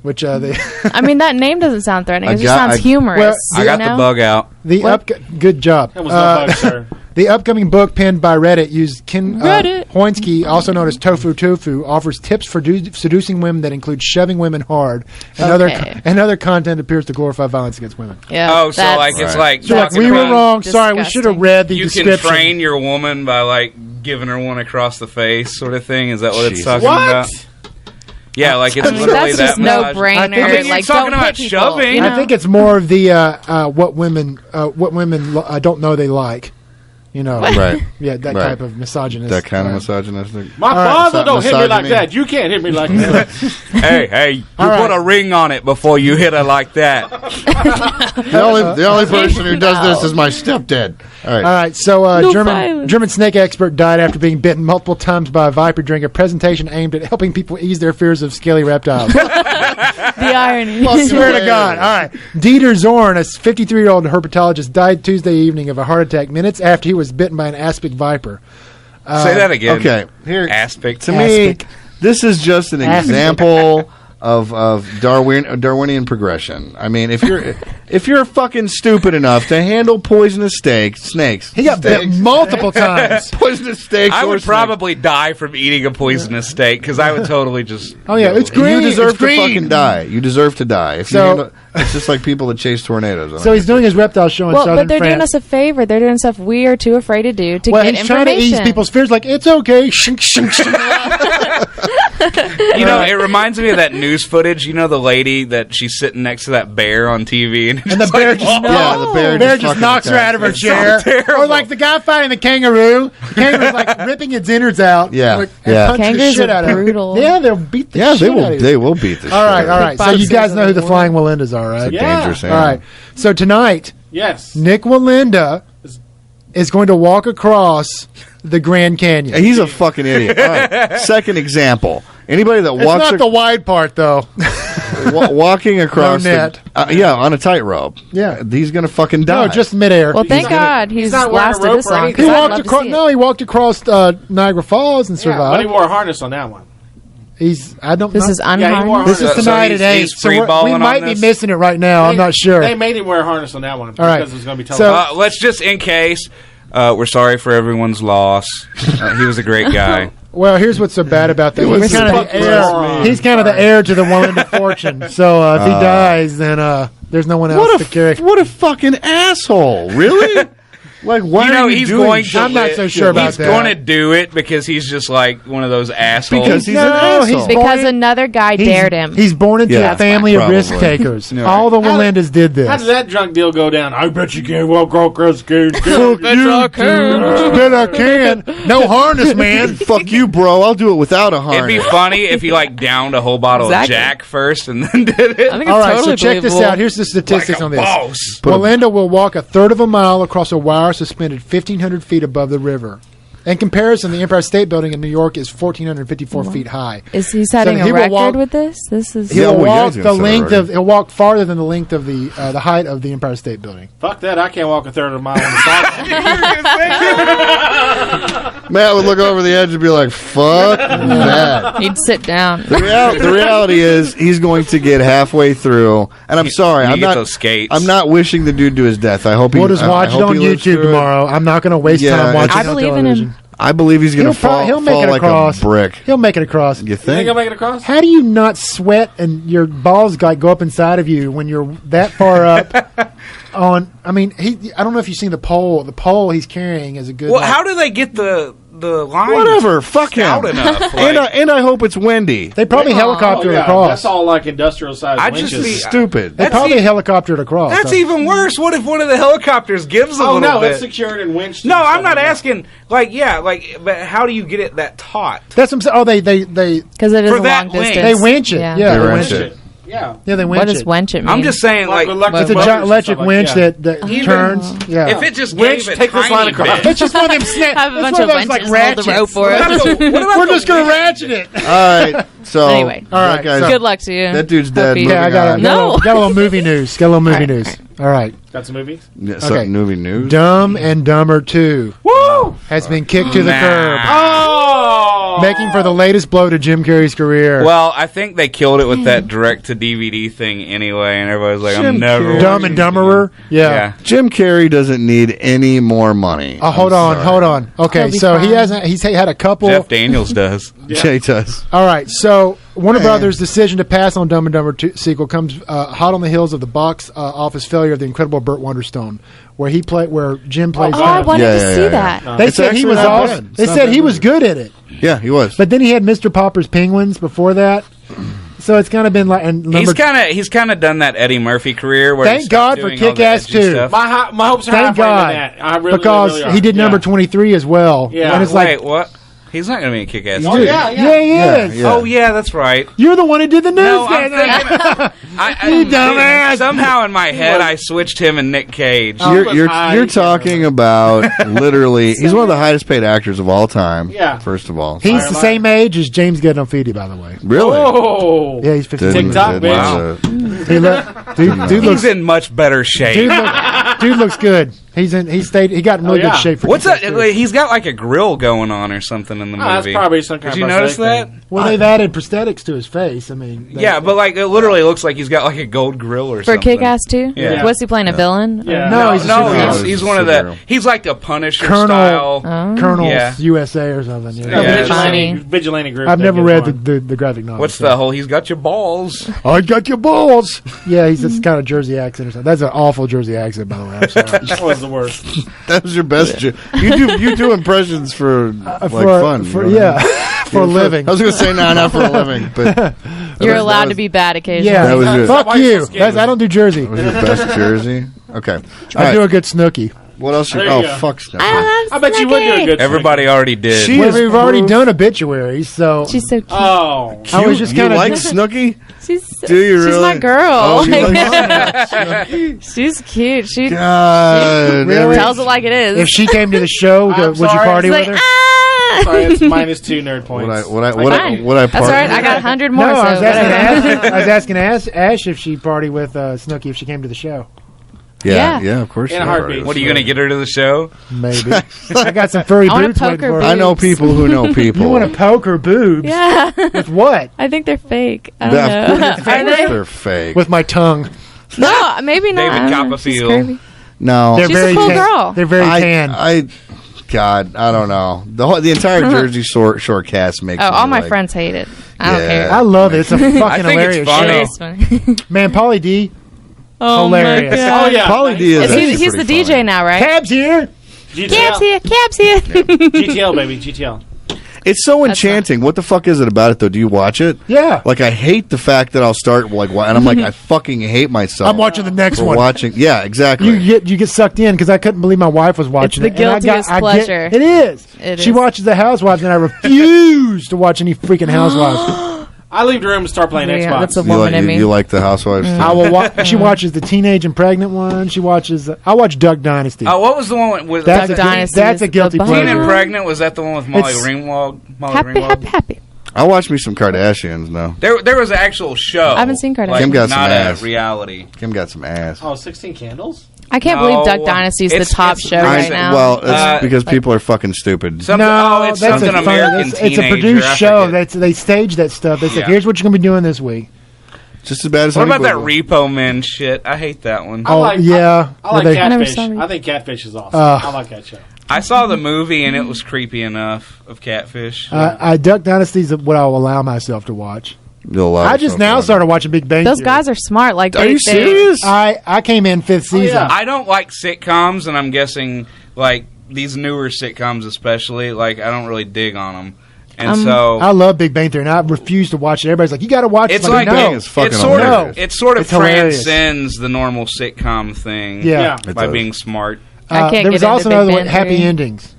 Which they I mean, that name doesn't sound threatening. It just got- sounds humorous. I got you the know? bug out. good job. That was no bug, sir. The upcoming book penned by Reddit used Ken Reddit. Hoinsky, also known as Tofu, offers tips for seducing women that include shoving women hard, and Okay. other content appears to glorify violence against women. Yeah, Oh, so that's- like it's Right. like So like, talking we were about- wrong. Sorry, we should have disgusting. read the You description. can train your woman by like giving her one across the face, sort of thing. Is that what it's Jesus. talking What? about? Yeah, like it's I mean, literally that's that just much. I no-brainer. think you're Like, talking don't about hit people, shoving. you know? I think it's more of the what women don't know they like. You know, Right. Yeah, that Right. type of misogynist. That kind of misogynistic. My right, father so don't hit me like misogyny. that. You can't hit me like that. Hey, you All right. put a ring on it before you hit her like that. The only person who does this is my stepdad. All right. All right, so No violence. German snake expert died after being bitten multiple times by a viper during a presentation aimed at helping people ease their fears of scaly reptiles. The irony. I swear to God. All right. Dieter Zorn, a 53-year-old herpetologist, died Tuesday evening of a heart attack minutes after he was bitten by an aspic viper. Say that again. Okay. Here, Aspic. to me, Aspic. this is just an Aspic. example of Darwinian progression. I mean, if you're fucking stupid enough to handle poisonous snakes, He got bit multiple times. poisonous steaks. I or would snakes. probably die from eating a poisonous steak because I would totally just. Oh, yeah, it's go- green. You deserve It's to green. fucking die. You deserve to die. If you So- handle, it's just like people that chase tornadoes. So he's doing his reptile show in Well, southern but they're France. doing us a favor. They're doing stuff we are too afraid to do to well, get he's trying to information. ease people's fears. Like, it's okay. Shink, shink, shink. You know, it reminds me of that news footage. You know, the lady that she's sitting next to that bear on TV, and, And the bear just, yeah, the bear, bear just fucking knocks her attacks. out of her It's so chair. terrible. Or like the guy fighting the kangaroo. The kangaroo's like ripping its innards out. Yeah, and yeah. punches the Kangaroos shit are out of her. brutal. Yeah, they'll beat the Yeah, shit out of you. they will beat the All right, shit. all right. So you Boxers guys know who the of Flying Walindas are, right? It's a Yeah. dangerous All animal. right. So tonight, Yes. Nick Walinda is going to walk across the Grand Canyon. He's a fucking idiot. All right. Second example. Anybody that It's walks not the wide part, though. walking across No net. on a tightrope. Yeah. He's going to fucking die. No, just midair. Well, thank God he's not wearing a lasted rope this or long. anything. He 'Cause I'd walked love to across. see it. No, he walked across Niagara Falls and Yeah, but he survived. wore a harness on that one. This is Yeah, he wore a unharnessed. This is harness. tonight he's- at 8. he's So we free-balling might on be this? missing it right now. I'm not sure. They made him wear a harness on that one All right. because it was going to be So- televised. Let's just, in case, we're sorry for everyone's loss. He was a great guy. Well, here's what's so bad about that. He's kind of the heir. He's kind of the heir to the Walinda fortune. So if he dies, then there's no one else to carry. What a fucking asshole! Really? Like, why are you he's doing going shit? to. I'm not so sure about He's that. going to do it because he's just like one of those assholes. Because he's No, an asshole. he's Because born- another guy dared him. He's born into Yeah, a family of probably. risk takers. No. All the Walindas did this. How did that drunk deal go down? I bet you can't walk across the Fuck you, dude. Bet I can. No harness, man. Fuck you, bro. I'll do it without a It'd harness. be funny if he like downed a whole bottle Exactly. of Jack first and then did it. I think it's All right, totally so check this believable. out. Here's the statistics on this. boss. Walinda will walk a third of a mile across a wire suspended 1,500 feet above the river. In comparison, the Empire State Building in New York is 1,454 feet high. Is he setting he a will record walk- with this? This is. He'll well, yeah, walk he's the gonna set a length record. of. He'll walk farther than the length of the height of the Empire State Building. Fuck that! I can't walk a third of a mile on the sidewalk. Matt would look over the edge and be like, "Fuck that." He'd sit down. The reality is, he's going to get halfway through, and I'm sorry, You I'm get not. those skates. I'm not wishing the dude to his death. I hope he. We'll just I watch it hope on he lives YouTube through it. tomorrow. I'm not going to waste Yeah, time watching I it on believe in television. him. I believe he's going to fall, He'll make fall it like across. a brick. He'll make it across. You You think think? I'll make it across? How do you not sweat and your balls like go up inside of you when you're that far up? I don't know if you've seen the pole. The pole he's carrying is a good. Well, like- how do they get the line? Whatever. Fuck him. Stout enough. And I hope it's windy. They probably helicopter it That's across. all like industrial size I'd just winches. be- Stupid. They That's probably even- helicoptered it across. That's so. even worse. What if one of the helicopters gives a Oh little no, bit? it's secured and winched. No, and I'm stuff not like that. asking. But how do you get it that taut? That's what I'm saying. Oh, they Because it is For a that long length. distance. they winch it. Yeah. Yeah, They they winch winch it. it. Yeah. Yeah, they winch What does it. wench it mean? I'm just saying, like, electric It's a motors giant and electric stuff like winch that. that Even- turns. Yeah. if it just Winch, gave a take this line tiny across. bit. It's just one of them snap. Have a it's bunch one of of those like winches hold the ratchets. rope for What it. about the- what about We're the just gonna ratchet it. All right. So Anyway. that All right, guy's- so- Good luck to you. That dude's dead. Hope he- Moving Okay, I got on. No. a little movie news. Got a little movie All right, news. All right. Got some movies? Yeah, Okay. something movie news. Dumb and Dumber 2 Woo! has been kicked to the Nah. curb, Oh! making for the latest blow to Jim Carrey's career. Well, I think they killed it with that direct to DVD thing anyway, and everybody's like, Jim "I'm never Carrey. Dumb and Dumberer. Yeah. Yeah. Jim Carrey doesn't need any more money. Hold I'm on, sorry. hold on. Okay, He'll be so he fine. hasn't. He's had a couple. Jeff Daniels does. Jay does. All right, so Warner Brothers' decision to pass on Dumb and Dumber 2 sequel comes hot on the heels of the box office failure of the incredible Burt Wonderstone, where Jim plays. Oh, I wanted Yeah, to yeah, see yeah. that. They It's said he actually was not awesome. bad. They It's not said bad he was movie. good at it, Yeah, he was. but then he had Mr. Popper's Penguins before that, so it's kind of been like. And He's number, he's kind of done that Eddie Murphy career. Where Thank he stopped God for doing all the Kick-Ass edgy 2. stuff. My hopes are high thank for him in God, that. I really, because really are. he did number Yeah. 23 as well. Yeah. and it's Wait, like, what? He's not going to be a Kick-Ass. Oh, too. yeah. he is. Yeah. Oh yeah, that's right. You're the one who did the news. No, I'm guy. thinking. You dumbass. Somehow in my head, I switched him and Nick Cage. Oh. You're was you're, high. you're talking about literally. He's one of the highest paid actors of all time. Yeah. First of all, He's the same age as James Gandolfini, by the way. really. Oh! Yeah, he's 50. Didn't- TikTok, didn't, bitch. Dude looks He's in much better shape. dude looks good. He got in really yeah. good shape for What's Kick-Ass that? 2. Like, he's got like a grill going on or something in the movie. That's probably some kind Did you of notice prosthetic that? thing. Well, they've added prosthetics to his face. I mean, Yeah, but like it literally looks like he's got like a gold grill or For something. Kick-Ass 2? Yeah. What's he playing, a villain? Yeah. No, he's a superhero. he's No, one of superhero. the. He's like the Punisher Colonel style. Colonel Yeah. USA or something. Yeah. Yeah. Vigilante group. I've that never gets read one. the graphic novel. What's so. the whole? He's got your balls. I got your balls. Yeah, he's this kind of Jersey accent or something. That's an awful Jersey accent, by the way. I'm sorry. That was the worst. That was your best. You do impressions for like fun. For, you know? yeah, for a living. I was going to say no, not for a living, but You're that allowed was- to be bad occasionally. Yeah, That was good. fuck Why are you you. so scared? I don't do Jersey. That was your best jersey. Okay, I do a good Snooki. What else? There you go. Fuck Snooki. I bet you would do a good. Everybody already did. We've already done obituaries, so She's so cute. Oh, I was just you kind of like Snooki? Do you really? She's my girl. Oh, you like she's cute. She God, tells it like it is. If she came to the show, would you sorry. party She's with like, her? sorry, it's -2 nerd points. Would I Fine. party? That's all right. I got 100 more. No, so I was whatever. asking Ash if she'd party with Snooki if she came to the show. Yeah, of course. In a she heartbeat. would. What are you going to get her to the show? Maybe. I got some furry I wanna boots poke waiting her for her. I know people who know people. You want to poke her boobs? Yeah. With what? I think they're fake. I don't know. Are they? They're fake. With my tongue. No, maybe not. David I don't know. She's Copperfield. curvy. No, They're She's a very cool tan. girl. They're very tan. God, I don't know. The entire Jersey Shore cast makes. Oh, me all my like, friends hate it. I don't Yeah. care. I love it. It's a fucking I think it's hilarious funny. show. It is funny. Man, Pauly D. Oh Hilarious. my God. Oh yeah, Pauly D is. He's the pretty DJ funny. now, right? Cabs here. Cab's here. Cab's here. GTL baby, GTL. It's so enchanting. What the fuck is it about it though? Do you watch it? Yeah. Like I hate the fact that I'll start and I'm like I fucking hate myself. I'm watching the next for one. watching. Yeah, exactly. You get sucked in because I couldn't believe my wife was watching the it. And I guiltiest pleasure. It is. It She is. watches the Housewives, and I refuse to watch any freaking Housewives. I leave the room and start playing Yeah, Xbox. that's a you woman like, in me. you like the Housewives? Too? I will. She watches the teenage and pregnant one. She watches. I watch Duck Dynasty. Oh, what was the one with That's Duck a, Dynasty That's is a guilty the Teen pleasure. and Pregnant? Was that the one with Molly It's- Ringwald? Happy. I watch me some Kardashians now. There was an actual show. I haven't seen Kardashians. Like, Kim got some not ass. a reality. Kim got some ass. Oh, 16 Candles? I can't No, believe Duck Dynasty is the it's- top it's show recent. right now. Well, it's because people are fucking stupid. Something, it's that's something a fun- American it's Teenager. a produced I show. forget. They stage that stuff. They said, Yeah. "Here's what you're gonna be doing this week." Just as bad as What about that Honey Boo Boo. Repo Man shit? I hate that one. Oh, yeah. I like Were they- I never Catfish. saw it. I think Catfish is awesome. Uh, I like that show. I saw the movie and it was creepy enough of Catfish. Duck Dynasty is what I'll allow myself to watch. You'll allow I just yourself now to- started watching Big Bang Those Theory. guys are smart. Like, Are you serious? I came in fifth season. yeah. I don't like sitcoms, and I'm guessing like these newer sitcoms, especially. Like I don't really dig on them, and so I love Big Bang Theory, and I refuse to watch it. Everybody's like, "You got to watch it." it's I'm like no. Bang is fucking it sort hilarious. of it sort of It's hilarious. transcends the normal sitcom thing. Yeah. It by does. being smart. I can't there was get also into Big another one, Bang Happy Theory. Endings,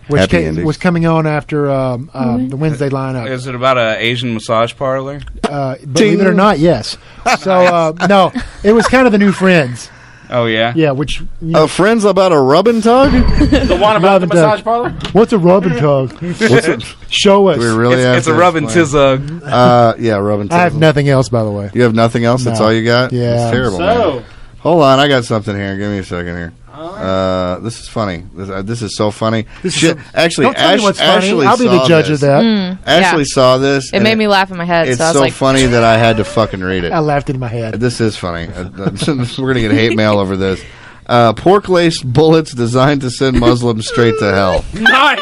which Happy Endings. was coming on after the Wednesday lineup. Is it about an Asian massage parlor? Believe it or not, yes. So no, it was kind of the new Friends. Oh yeah. Yeah, which you know, Friends about a rubbing tug? The one about the Robin massage Tuck. parlor? what's a rub and tug? What's it? Show us. Do we really have It's a to rub and explain? tizug. Yeah, rubbing I have tizzle. nothing else, by the way. You have nothing else? That's No. all you got? Yeah. It's terrible, man. So, Hold on, I got something here. Give me a second here. This is funny. This is so funny. Actually, Don't tell me what's funny. Ashley I'll be the saw judge this. of that. Ashley Yeah. saw this. It and made me laugh in my head. It's so I was so like, funny that I had to fucking read it. I laughed in my head. This is funny. We're gonna get hate mail over this. Pork lace bullets designed to send Muslims straight to hell. nice.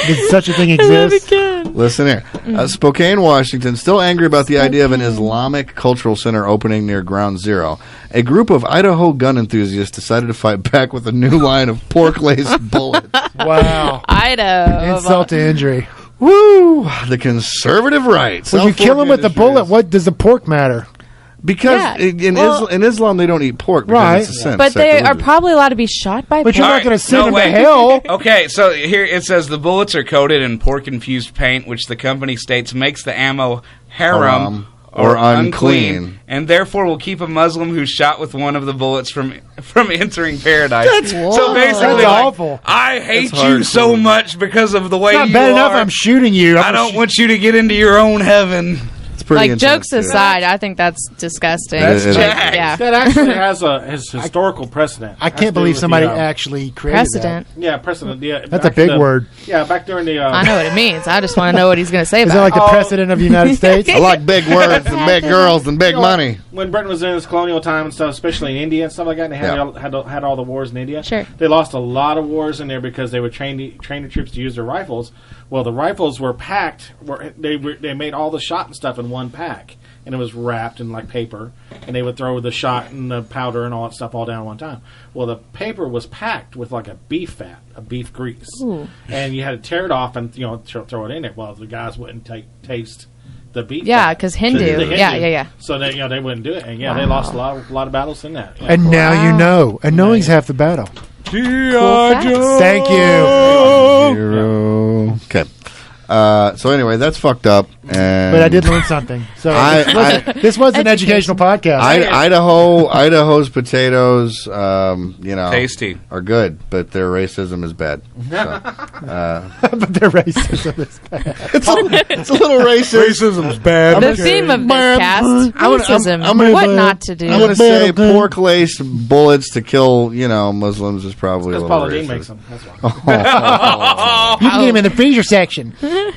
Did such a thing exist? Listen here. Spokane, Washington, still angry about the idea of an Islamic cultural center opening near Ground Zero. A group of Idaho gun enthusiasts decided to fight back with a new line of pork lace bullets. Wow. Idaho. Insult to injury. Woo! The conservative right. When you South kill Fork him with the Industries. bullet, what does the pork matter? Because Yeah. in Islam they don't eat pork because Right. it's a sin. But they are sacrilegious. probably allowed to be shot by But you're pork. not going to send no, him wait. to hell. Okay, so here it says the bullets are coated in pork-infused paint, which the company states makes the ammo haram or unclean, and therefore will keep a Muslim who's shot with one of the bullets from entering paradise. So basically, That's like, awful. I hate That's you so hardcore. much because of the way It's not you bad are. enough I'm shooting you. I don't want you to get into your own heaven. It's pretty Like, intense, jokes yeah. aside, I think that's disgusting. That's That's jacked. jacked. Yeah. That actually has a historical precedent. I Has to can't do believe with somebody the, actually created Precedent. Yeah, precedent. Yeah, That's a back big the- word. Yeah, back during the. I know what it means. I just want to know what he's going to say Is about that like it. the president of the United States? I like big words and big girls and big You know, money. When Britain was in its colonial time and stuff, especially in India and stuff like that, and they had all the wars in India. Sure. They lost a lot of wars in there because they would train the troops to use their rifles. Well, the rifles were packed. They made all the shot and stuff in one pack, and it was wrapped in like paper. And they would throw the shot and the powder and all that stuff all down at one time. Well, the paper was packed with like a beef fat, a beef grease, Ooh. and you had to tear it off and throw it in there. Well, the guys wouldn't taste to beat. Yeah, that. because Hindu. The Hindu. Yeah. So they wouldn't do it, and they lost a lot of battles in that. Yeah. And now you know. And knowing's half the battle. Cool facts. Thank you. Okay. So anyway, that's fucked up. And But I did learn something. So this was an educational podcast. Idaho's potatoes, Tasty. are good, but their racism is bad. So, but their racism is bad. it's a little racist. Racism's bad. The theme of this cast, racism. What not to do. I'm going to say pork laced bullets to kill, Muslims is probably a Because little Paula Dean racist. makes them. That's why. You can get him in the freezer section. All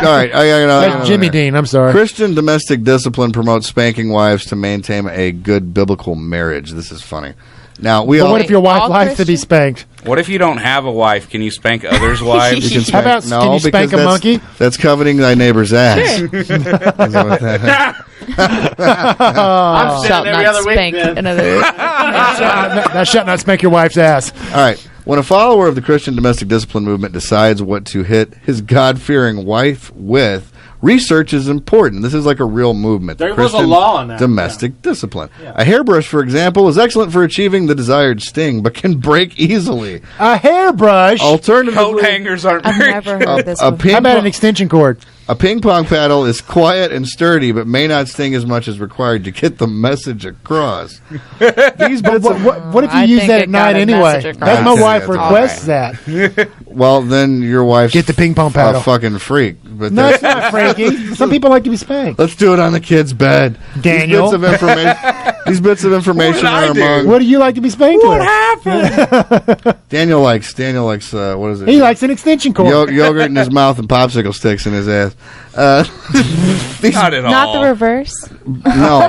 right, Like Jimmy Dean, I'm sorry. Christian domestic discipline promotes spanking wives to maintain a good biblical marriage. This is funny. Now But what if your wife All likes to be spanked? What if you don't have a wife? Can you spank others' wives? You can How about can you spank a monkey? That's coveting thy neighbor's ass. I'm Shall sitting every not other week. spank Then. another. Thou shalt not spank your wife's ass. All right. When a follower of the Christian domestic discipline movement decides what to hit his God-fearing wife with, research is important. This is like a real movement. There was a law on that. Domestic discipline. Yeah. A hairbrush, for example, is excellent for achieving the desired sting, but can break easily. A hairbrush? Alternatively, Coat hangers aren't I've very never heard this a before. How about an extension cord? A ping pong paddle is quiet and sturdy, but may not sting as much as required to get the message across. These bits What if you I use think that it at night got a anyway? message across. That's my Okay, wife that's requests that. well, then your wife's Get the ping pong paddle. a fucking freak. But No, that's- it's not freaky. Some people like to be spanked. Let's do it on the kid's bed. Daniel. These bits of information are among. What do you like to be spanked with? Daniel likes what is it? He likes an extension cord. Yogurt in his mouth and popsicle sticks in his ass. Not at all. Not the reverse. No.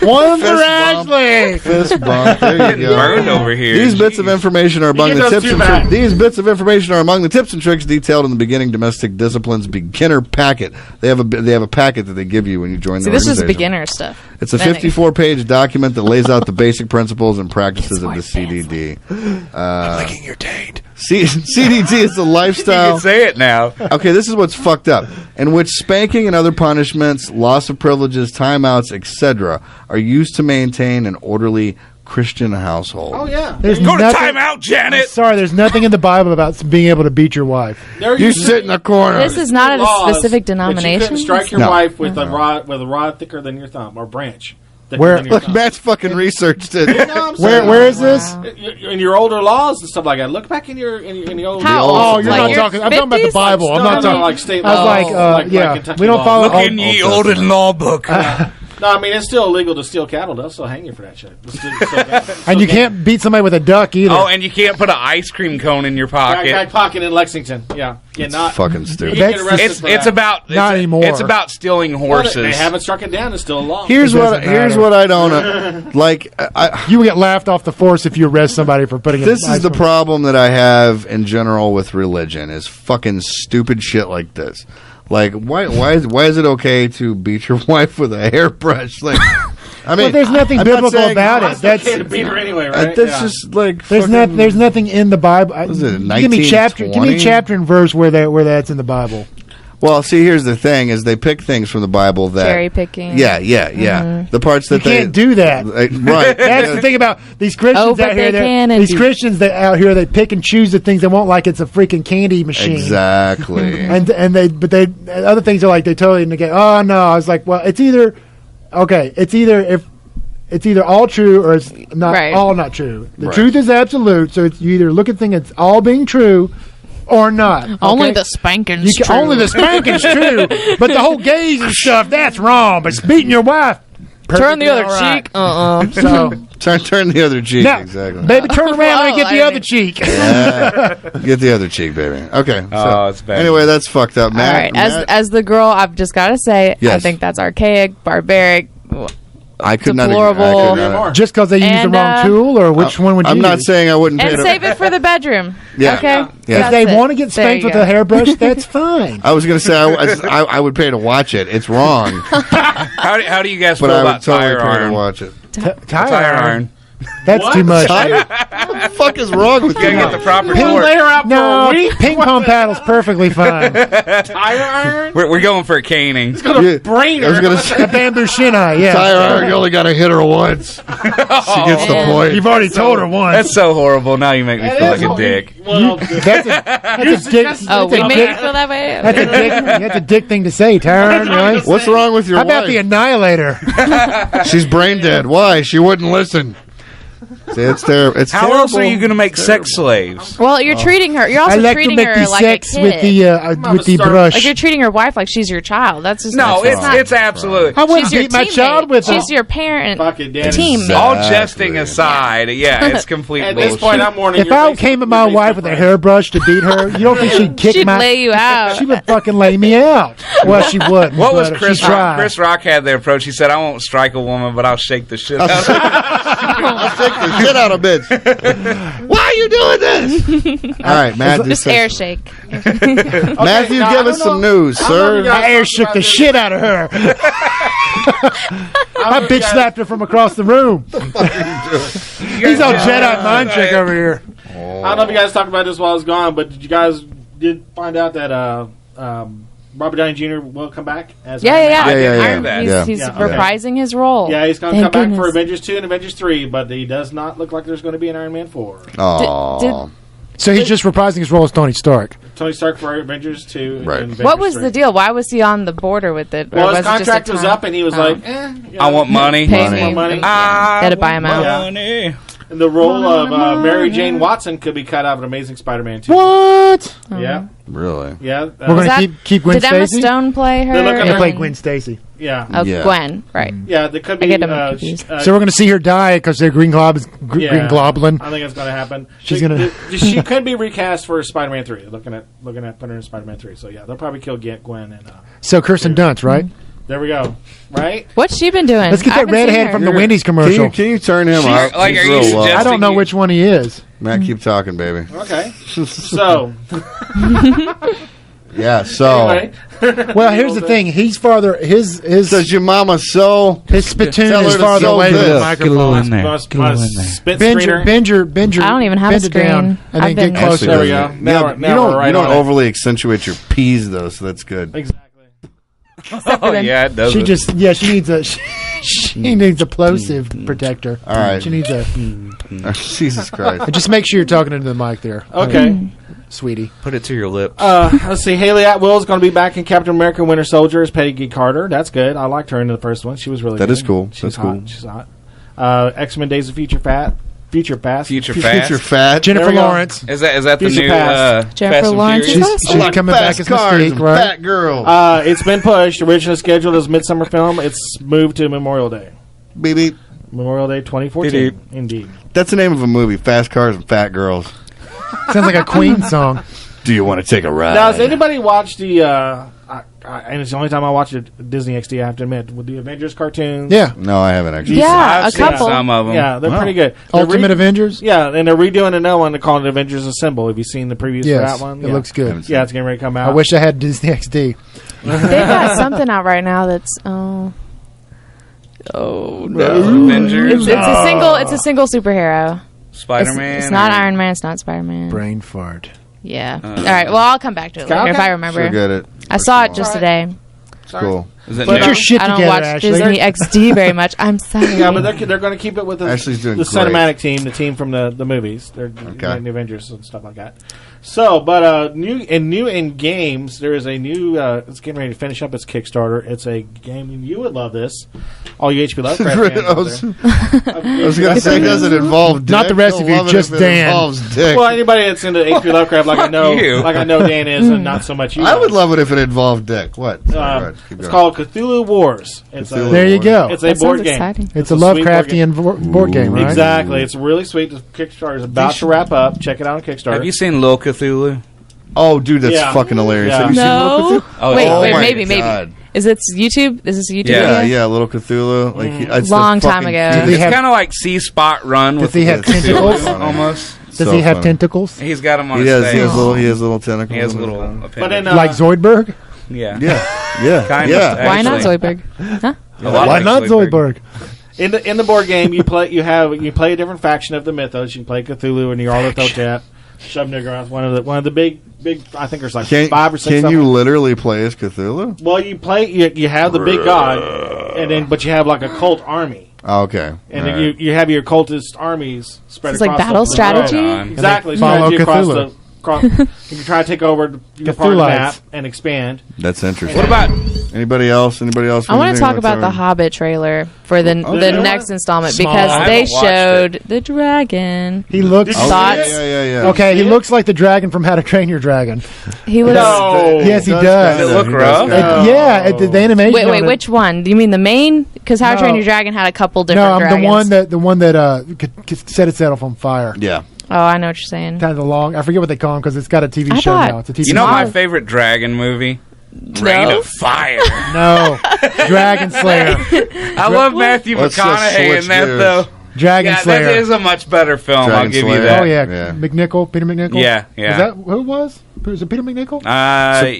One for Fist bump. Ashley. Fist bump. There you Getting go. burned over here. These bits of information are among get the those tips two and back. These bits of information are among the tips and tricks detailed in the beginning domestic disciplines beginner packet. They have a packet that they give you when you join See, the this is organization. beginner stuff. It's a Then 54-page document that lays out the basic principles and practices of the CDD. Licking your taint. CDD is a You lifestyle. can say it now. Okay, this is what's fucked up. In which spanking and other punishments, loss of privileges, timeouts, etc., are used to maintain an orderly Christian household. Oh yeah. There's Go to nothing- timeout, Janet. Sorry, there's nothing in the Bible about being able to beat your wife. There You sit in the corner. This is not a laws specific that you denomination. couldn't strike your No. wife with a rod thicker than your thumb or branch. thicker Where- than your Look, thumb. Matt's fucking researched it. You know what I'm saying? Where is this? In your older laws and stuff like that. Look back in the old. How old- Oh, old? you're Like not your talking. I'm talking about the 50s? Bible. I'm No, not no, talking. like state I was law. like, yeah, Kentucky we don't law. follow. Look in ye olden law book. No, I mean it's still illegal to steal cattle. They'll still hang you for that shit. And you can't beat somebody with a duck either. Oh, and you can't put an ice cream cone in your Back pocket. pocket in Lexington. Yeah, not fucking You stupid. can get arrested It's for it's that. about Not anymore. It's about stealing horses. They haven't struck it down. It's still a law. Here's It what doesn't matter. I don't like. You would get laughed off the force if you arrest somebody for putting. This is the problem that I have in general with religion is fucking stupid shit like this. Like why is it okay to beat your wife with a hairbrush? Like I mean, Well, there's nothing I'm not biblical saying- about That's it. That's to beat her anyway, right? That's Yeah. just like there's fucking- there's nothing in the Bible. Was it, Give me chapter. Give me 1920? chapter and verse where that's in the Bible. Well, see, here's the thing: is they pick things from the Bible that Cherry picking. Yeah. The parts You that they can't do that. Right. That's the thing about these Christians Oh, but out here. they can and These do. Christians that out here, they pick and choose the things they want, like it's a freaking candy machine. Exactly. And they other things are like they totally negate. Oh no, I was like, well, it's either it's either all true or it's not Right. all not true. The Right. truth is absolute, so it's you either look at things it's all being true or not. Only okay? the spanking's true. Only the spanking's true, but the whole gaze and stuff that's wrong. But beating your wife, Turn the other perfectly all right. cheek. So turn the other cheek. now, Exactly. baby, turn around and get the Well, I other mean- cheek. Yeah. Get the other cheek, baby. Okay. Oh, it's bad. Anyway, that's fucked up, All Matt. right. Matt, As the girl, I've just got to say, I Yes. think that's archaic, barbaric. I could not. deplorable. Just because they use the And, wrong tool, or which one would you I'm not use? saying I wouldn't pay And to. save it for the bedroom. Yeah. Okay? Yeah. If That's they it. want to get There spanked you with go. a hairbrush, that's fine. I was going to say I would pay to watch it. It's wrong, How do you guys but feel I would about totally tire pay to iron? watch it. Tire Tire iron. That's What? too much. What the fuck is wrong with You gotta you? get the proper Pull torque. layer out for No, a week. ping pong paddle's perfectly fine. Tire iron. We're going for a caning. Yeah, Brainer. I was gonna say, A bamboo shinai, yeah. tire iron, you only got to hit her once. She gets the man. point. You've already told her once. That's so horrible. Now you make me feel like a dick. Well, That's a dick. Oh, we that's a make dick- you feel that way? That's a dick. That's a dick thing to say, Tyron. Really? What's wrong with your How about wife? the Annihilator? She's brain dead. Why? She wouldn't listen. See, it's terrible. It's How terrible. else are you going to make sex slaves? Well, you're treating her. You're I also like to treating make her the like sex a kid. with the start- brush. Like you're treating your wife like she's your child. That's just No, that's not- it's absolutely. I wouldn't she's your beat my teammate. child with She's your parent. Fuck it, Danny. Teammate. All Exactly. jesting aside, yeah, it's complete At bullshit. this point, I'm warning If your I face- came at your my face wife with a friend. hairbrush to beat her, you don't think she'd kick She'd my? lay you out. She would fucking lay me out. Well, she would. What was but Chris she Rock? tried. Chris Rock had the approach. He said, "I won't strike a woman, but I'll shake the shit out of her." I'll shake the shit out of bitch. Why are you doing this? All right, Matt. Just air shake. Matthew, now, give I us don't some know- news, I don't know if sir. you guys I air talked shook about the this. shit out of her. I bitch slapped her from across the room. He's all Jedi mind trick over here. I don't know if you guys talked about this while I was gone, but did you guys find out that Robert Downey Jr. will come back as Yeah, Iron Man? yeah, I didn't yeah. hear that. He's Yeah, okay. reprising his role. Yeah, he's going to Thank come back for goodness. Avengers 2 and Avengers 3, but he does not look like there's going to be an Iron Man 4. Oh, So he's just reprising his role as Tony Stark. Tony Stark for Avengers 2 and Right. Avengers What was 3. the deal? Why was he on the border with it? Or Well, was his it just a contract was time? up, and he was Oh. like, I want money. Pay Money. me. More money. Yeah. They had to buy him out. Money. And the role of Mary Jane Watson could be cut out of Amazing Spider-Man 2. What? Yeah, really? yeah. We're going that- to keep Gwen Did Emma Stacy? Stone play her? They're looking They at- play And- Gwen Stacy. yeah. Of Yeah. Gwen, right. Yeah, there could I be. get them confused. So we're going to see her die because they're Green Globulin. I think it's going to happen. She's gonna- She could be recast for Spider-Man 3. Looking at putting her in Spider-Man 3. So yeah, they'll probably kill Gwen and. So Kirsten Dunst, right? There we go. Right? What's she been doing? Let's get I that haven't seen redhead her. from the Wendy's Can commercial. you turn him up? like, He's are you real low. suggesting- I don't know which one he is. Matt, keep talking, baby. Okay. So Yeah. So, anyway, Well, here's the thing. He's farther. His does your mama so? his spittoon Tell her is to farther sew away from the this. microphone. my spit Bend screener. your, I don't even have bend a it down, screen. and then I've get been- closer. There we go. Now we're you don't, right you don't on it. overly accentuate your P's though, so that's good. Exactly. Oh, yeah, it does. She just she needs a she needs a plosive protector. All right. She needs a. Jesus Christ. Just make sure you're talking into the mic there. Okay. Sweetie. Put it to your lips. Let's see. Haley Atwell is going to be back in Captain America: Winter Soldier as Peggy Carter. That's good. I liked her in the first one. She was really That good. is cool. She's That's hot. cool. She's hot. X-Men: Days of Future Past. Future Fast. Future fat. Jennifer we go. Lawrence. Is that the Future new Past. Jennifer Fast and Lawrence is Furious? awesome. She's coming back as cars Mystique, and right? fat girl. It's been pushed. Originally scheduled as Midsummer film. It's moved to Memorial Day. Beep, beep. Memorial Day 2014. Beep, Indeed. That's the name of a movie. Fast cars and fat girls. Sounds like a Queen song. Do you want to take a ride? Now, has anybody watched the? And it's the only time I watched it, Disney XD. I have to admit, with the Avengers cartoons. Yeah. No, I haven't actually. Yeah, I've a seen couple. some of them. Yeah, they're Wow. pretty good. They're Ultimate Avengers. Yeah, and they're redoing another one. They're calling it Avengers Assemble. Have you seen the previews Yes, for that one? it Yeah. looks good. Yeah, it's getting ready to come out. I wish I had Disney XD. They've got something out right now that's oh no. Avengers. It's a single superhero. Spider-Man. It's not or- Iron Man. It's not Spider-Man. Brain fart. Yeah. All right. Well, I'll come back to it later if I remember. She'll get it. I saw it just today. It's cool. Is it Put new? your shit I don't together, watch Ashley. Disney XD very much. I'm sorry. Yeah, but they're going to keep it with the Ashley's doing great. cinematic team, the team from the movies. They're Okay. the Avengers and stuff like that. So, but new in games, there is a new. It's getting ready to finish up its Kickstarter. It's a game, and you would love this. All you HP Lovecraft fans out there. I was going to say, does it involve dick? Not the rest You'll of you, love it just if it Dan. involves dick. Well, anybody that's into HP Lovecraft, like I know, you. like I know Dan is, and not so much you. I would love it if it involved dick. What? Sorry, go ahead. Keep It's going. called Cthulhu Wars. It's Cthulhu a, There you go. It's a That board sounds game. exciting. It's a a sweet board Lovecraftian board game, right? Exactly. It's really sweet. The Kickstarter is about to wrap up. Check it out on Kickstarter. Have you seen Lil Cthulhu? Oh, dude, that's Yeah. fucking hilarious. Yeah. Have you seen Little No. Cthulhu? Oh, wait, oh wait, my maybe. God. Is it YouTube? Is this a YouTube Yeah. video? Yeah, Little Cthulhu. Like it's the Long time fucking ago. cutest- They It's have- kind of like C Spot Run with he have the tentacles? Cthulhu, almost. Does So he have funny. tentacles? He's got them on He his has. face. He has little tentacles. He has a on his little back. appendage. But in Like Zoidberg? yeah. Yeah, yeah, Kind yeah. of. Why not Actually. Zoidberg? Huh? A lot Why like not Zoidberg. Zoidberg? In the board game, you play a different faction of the mythos. You can play Cthulhu and Nyarlathotep, Shub-Niggurath, one of the big. I think there's like 5 or 6. Can you literally play as Cthulhu? Well, you play. You have the big god, but you have like a cult army. Oh, okay. And then you have your cultist armies spread It's across like battle strategy? Exactly. Follow Strategy across Cthulhu. you can try to take over your part of the map and expand. That's interesting. What about anybody else? Anybody else? I want to talk about the Hobbit trailer for the next installment because they showed the dragon. He looks. Thoughts? Yeah. Okay, he looks like the dragon from How to Train Your Dragon. He was. No. Yes, he does. Does it look rough? The animation. Wait, which one? Do you mean the main? Because How to Train Your Dragon had a couple different No, dragons. the one that could set itself on fire. Yeah. Oh, I know what you're saying. Kind of the long. I forget what they call him because it's got a TV show thought- now. It's a TV. You know show. my favorite dragon movie? Reign of Fire. No, Dragon Slayer. I love Matthew Let's just McConaughey in switch that gears. though. Dragon Yeah, Slayer. that is a much better film. I'll Dragon give Slayer. you that. Oh yeah, Yeah. McNichol, Peter McNichol. Yeah. Is that who it was? Was it Peter McNichol?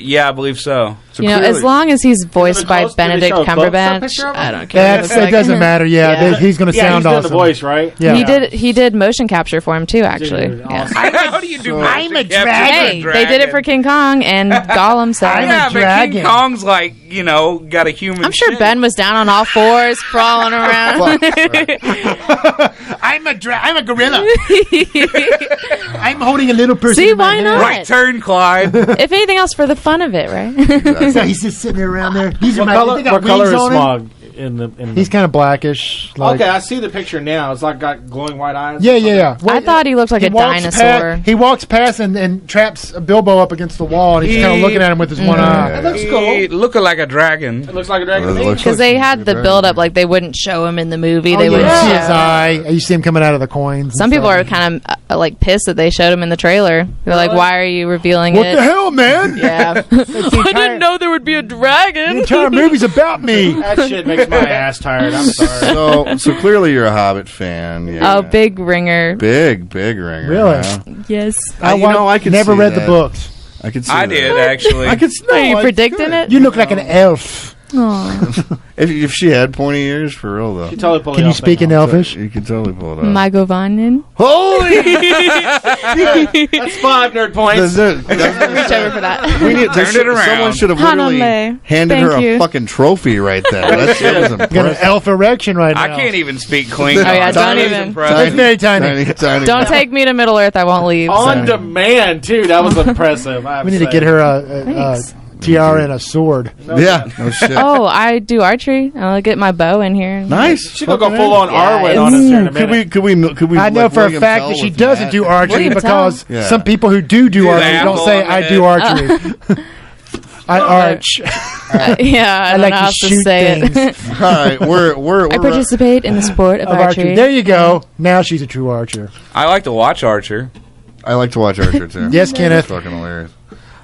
Yeah, I believe so. So You know, clearly- as long as he's voiced by close? Did they Benedict show a close-up Cumberbatch, picture of him? I don't care. It doesn't matter. Yeah, he's going to Yeah, sound he's doing awesome. the voice, right? Yeah. He did motion capture for him too, actually. Dude, Yeah. awesome. How do you do? I'm a capture dragon. a Hey, they did it for King Kong and Gollum. So I'm a Yeah, but dragon. King Kong's like got a human. I'm sure shape. Ben was down on all fours, crawling around. I'm a gorilla. I'm holding a little person. See, in my why hand. not? Right turn, Clyde. If anything else, for the fun of it, right? So he's just sitting there around there. These are What my. color? They got What color wings is on him. Smog in the? He's kind of blackish. Like, Okay, I see the picture now. It's like got glowing white eyes. Yeah. I thought he looked like He a walks dinosaur. He walks past and traps Bilbo up against the wall, and he's kind of looking at him with his one eye. That looks cool. Looking like a dragon. It looks like a dragon to It me. looks Because they had the build up, like they wouldn't show him in the movie. They You wouldn't see show. his eye. You see him coming out of the coins. Some people are kind of like pissed that they showed him in the trailer. They're like, "Why are you revealing What it?" the hell, man? Yeah, I didn't know there would be a The dragon. entire movie's about me. That shit makes my ass tired. I'm sorry. So clearly you're a Hobbit fan. Yeah. Oh, big ringer. Big ringer. Really? huh? Yes. I could never see read that. the books. I could see I that. did actually. I could. Are you predicting it? You look like an elf. Aw. If she had pointy ears, for real though, You totally pull Can it you off speak that in now. Elfish? you could totally pull it off. Magovanen. Holy! That's 5 nerd points. Reach over for that. We need, Turned it around. Someone should have literally Hanale. handed Thank her a you. fucking trophy right there. That was Got an impressive. elf erection right now. I can't even speak clean. Oh, yeah, don't Tiny even. impressive. It's very tiny. Don't take me to Middle Earth. I won't leave. On so. demand too. That was impressive. I have We to need to say. get her a Thanks. tiara and a sword. Yeah, no shit. Oh, I do archery. I'll get my bow in here. Nice. She gonna go Fucking full on Yeah, Arwen on us here in a Could minute. we? I know like, for a William fact Tell that she with doesn't that? do archery William because Tell? Yeah. some people who do the archery don't apple say on the I head. do archery. I arch. Yeah, I don't like know to how to shoot say things. it. All right, we're I participate in the sport of Of archery. There you go. Now she's a true archer. I like to watch Archer. I like to watch Archer too. Yes, It's Kenneth. fucking hilarious.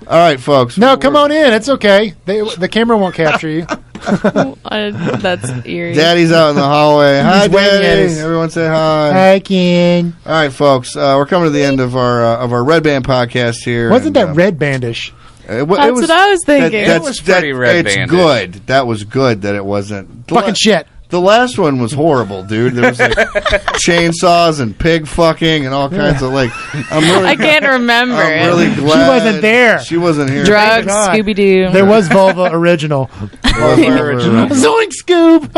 All right, folks. No, come on in. It's okay. The camera won't capture you. That's eerie. Daddy's out in the hallway. Hi, He's waving at Daddy. us. Everyone say hi. Hi, Ken. All right, folks. We're coming to the end of our Red Band podcast here. Wasn't and, that red bandish? That's what I was thinking. That's, It was pretty Red It's Bandish. good. That was good that it wasn't. Fucking shit. The last one was horrible, dude. There was like chainsaws and pig fucking and all kinds of like. I can't remember. I'm really it. glad She wasn't there. She wasn't here. Drugs, God. Scooby Doo. There was Vulva original. Zoink Scoob.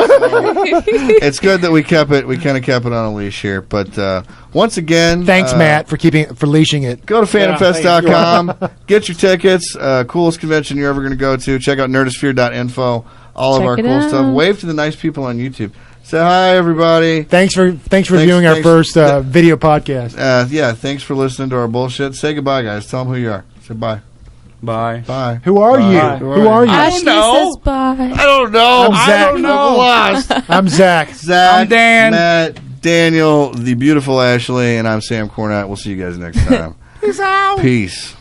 It's good that we kept it. We kind of kept it on a leash here, but once again, Thanks, Matt, for leashing it. Go to phantomfest.com. Get your tickets. Coolest convention you're ever going to go to. Check out nerdosphere.info. All of Check our it cool out. stuff. Wave to the nice people on YouTube. Say hi, everybody. Thanks for viewing our first video podcast. Yeah, thanks for listening to our bullshit. Say goodbye, guys. Tell them who you are. Say bye. Bye. Bye. Who are you? Bye. Who are you? I don't know. Says bye. I don't know. I'm Zach. I don't know. Lost. I'm Zach. Zach, I'm Dan. Matt, Daniel, the beautiful Ashley, and I'm Sam Cornett. We'll see you guys next time. Peace out. Peace.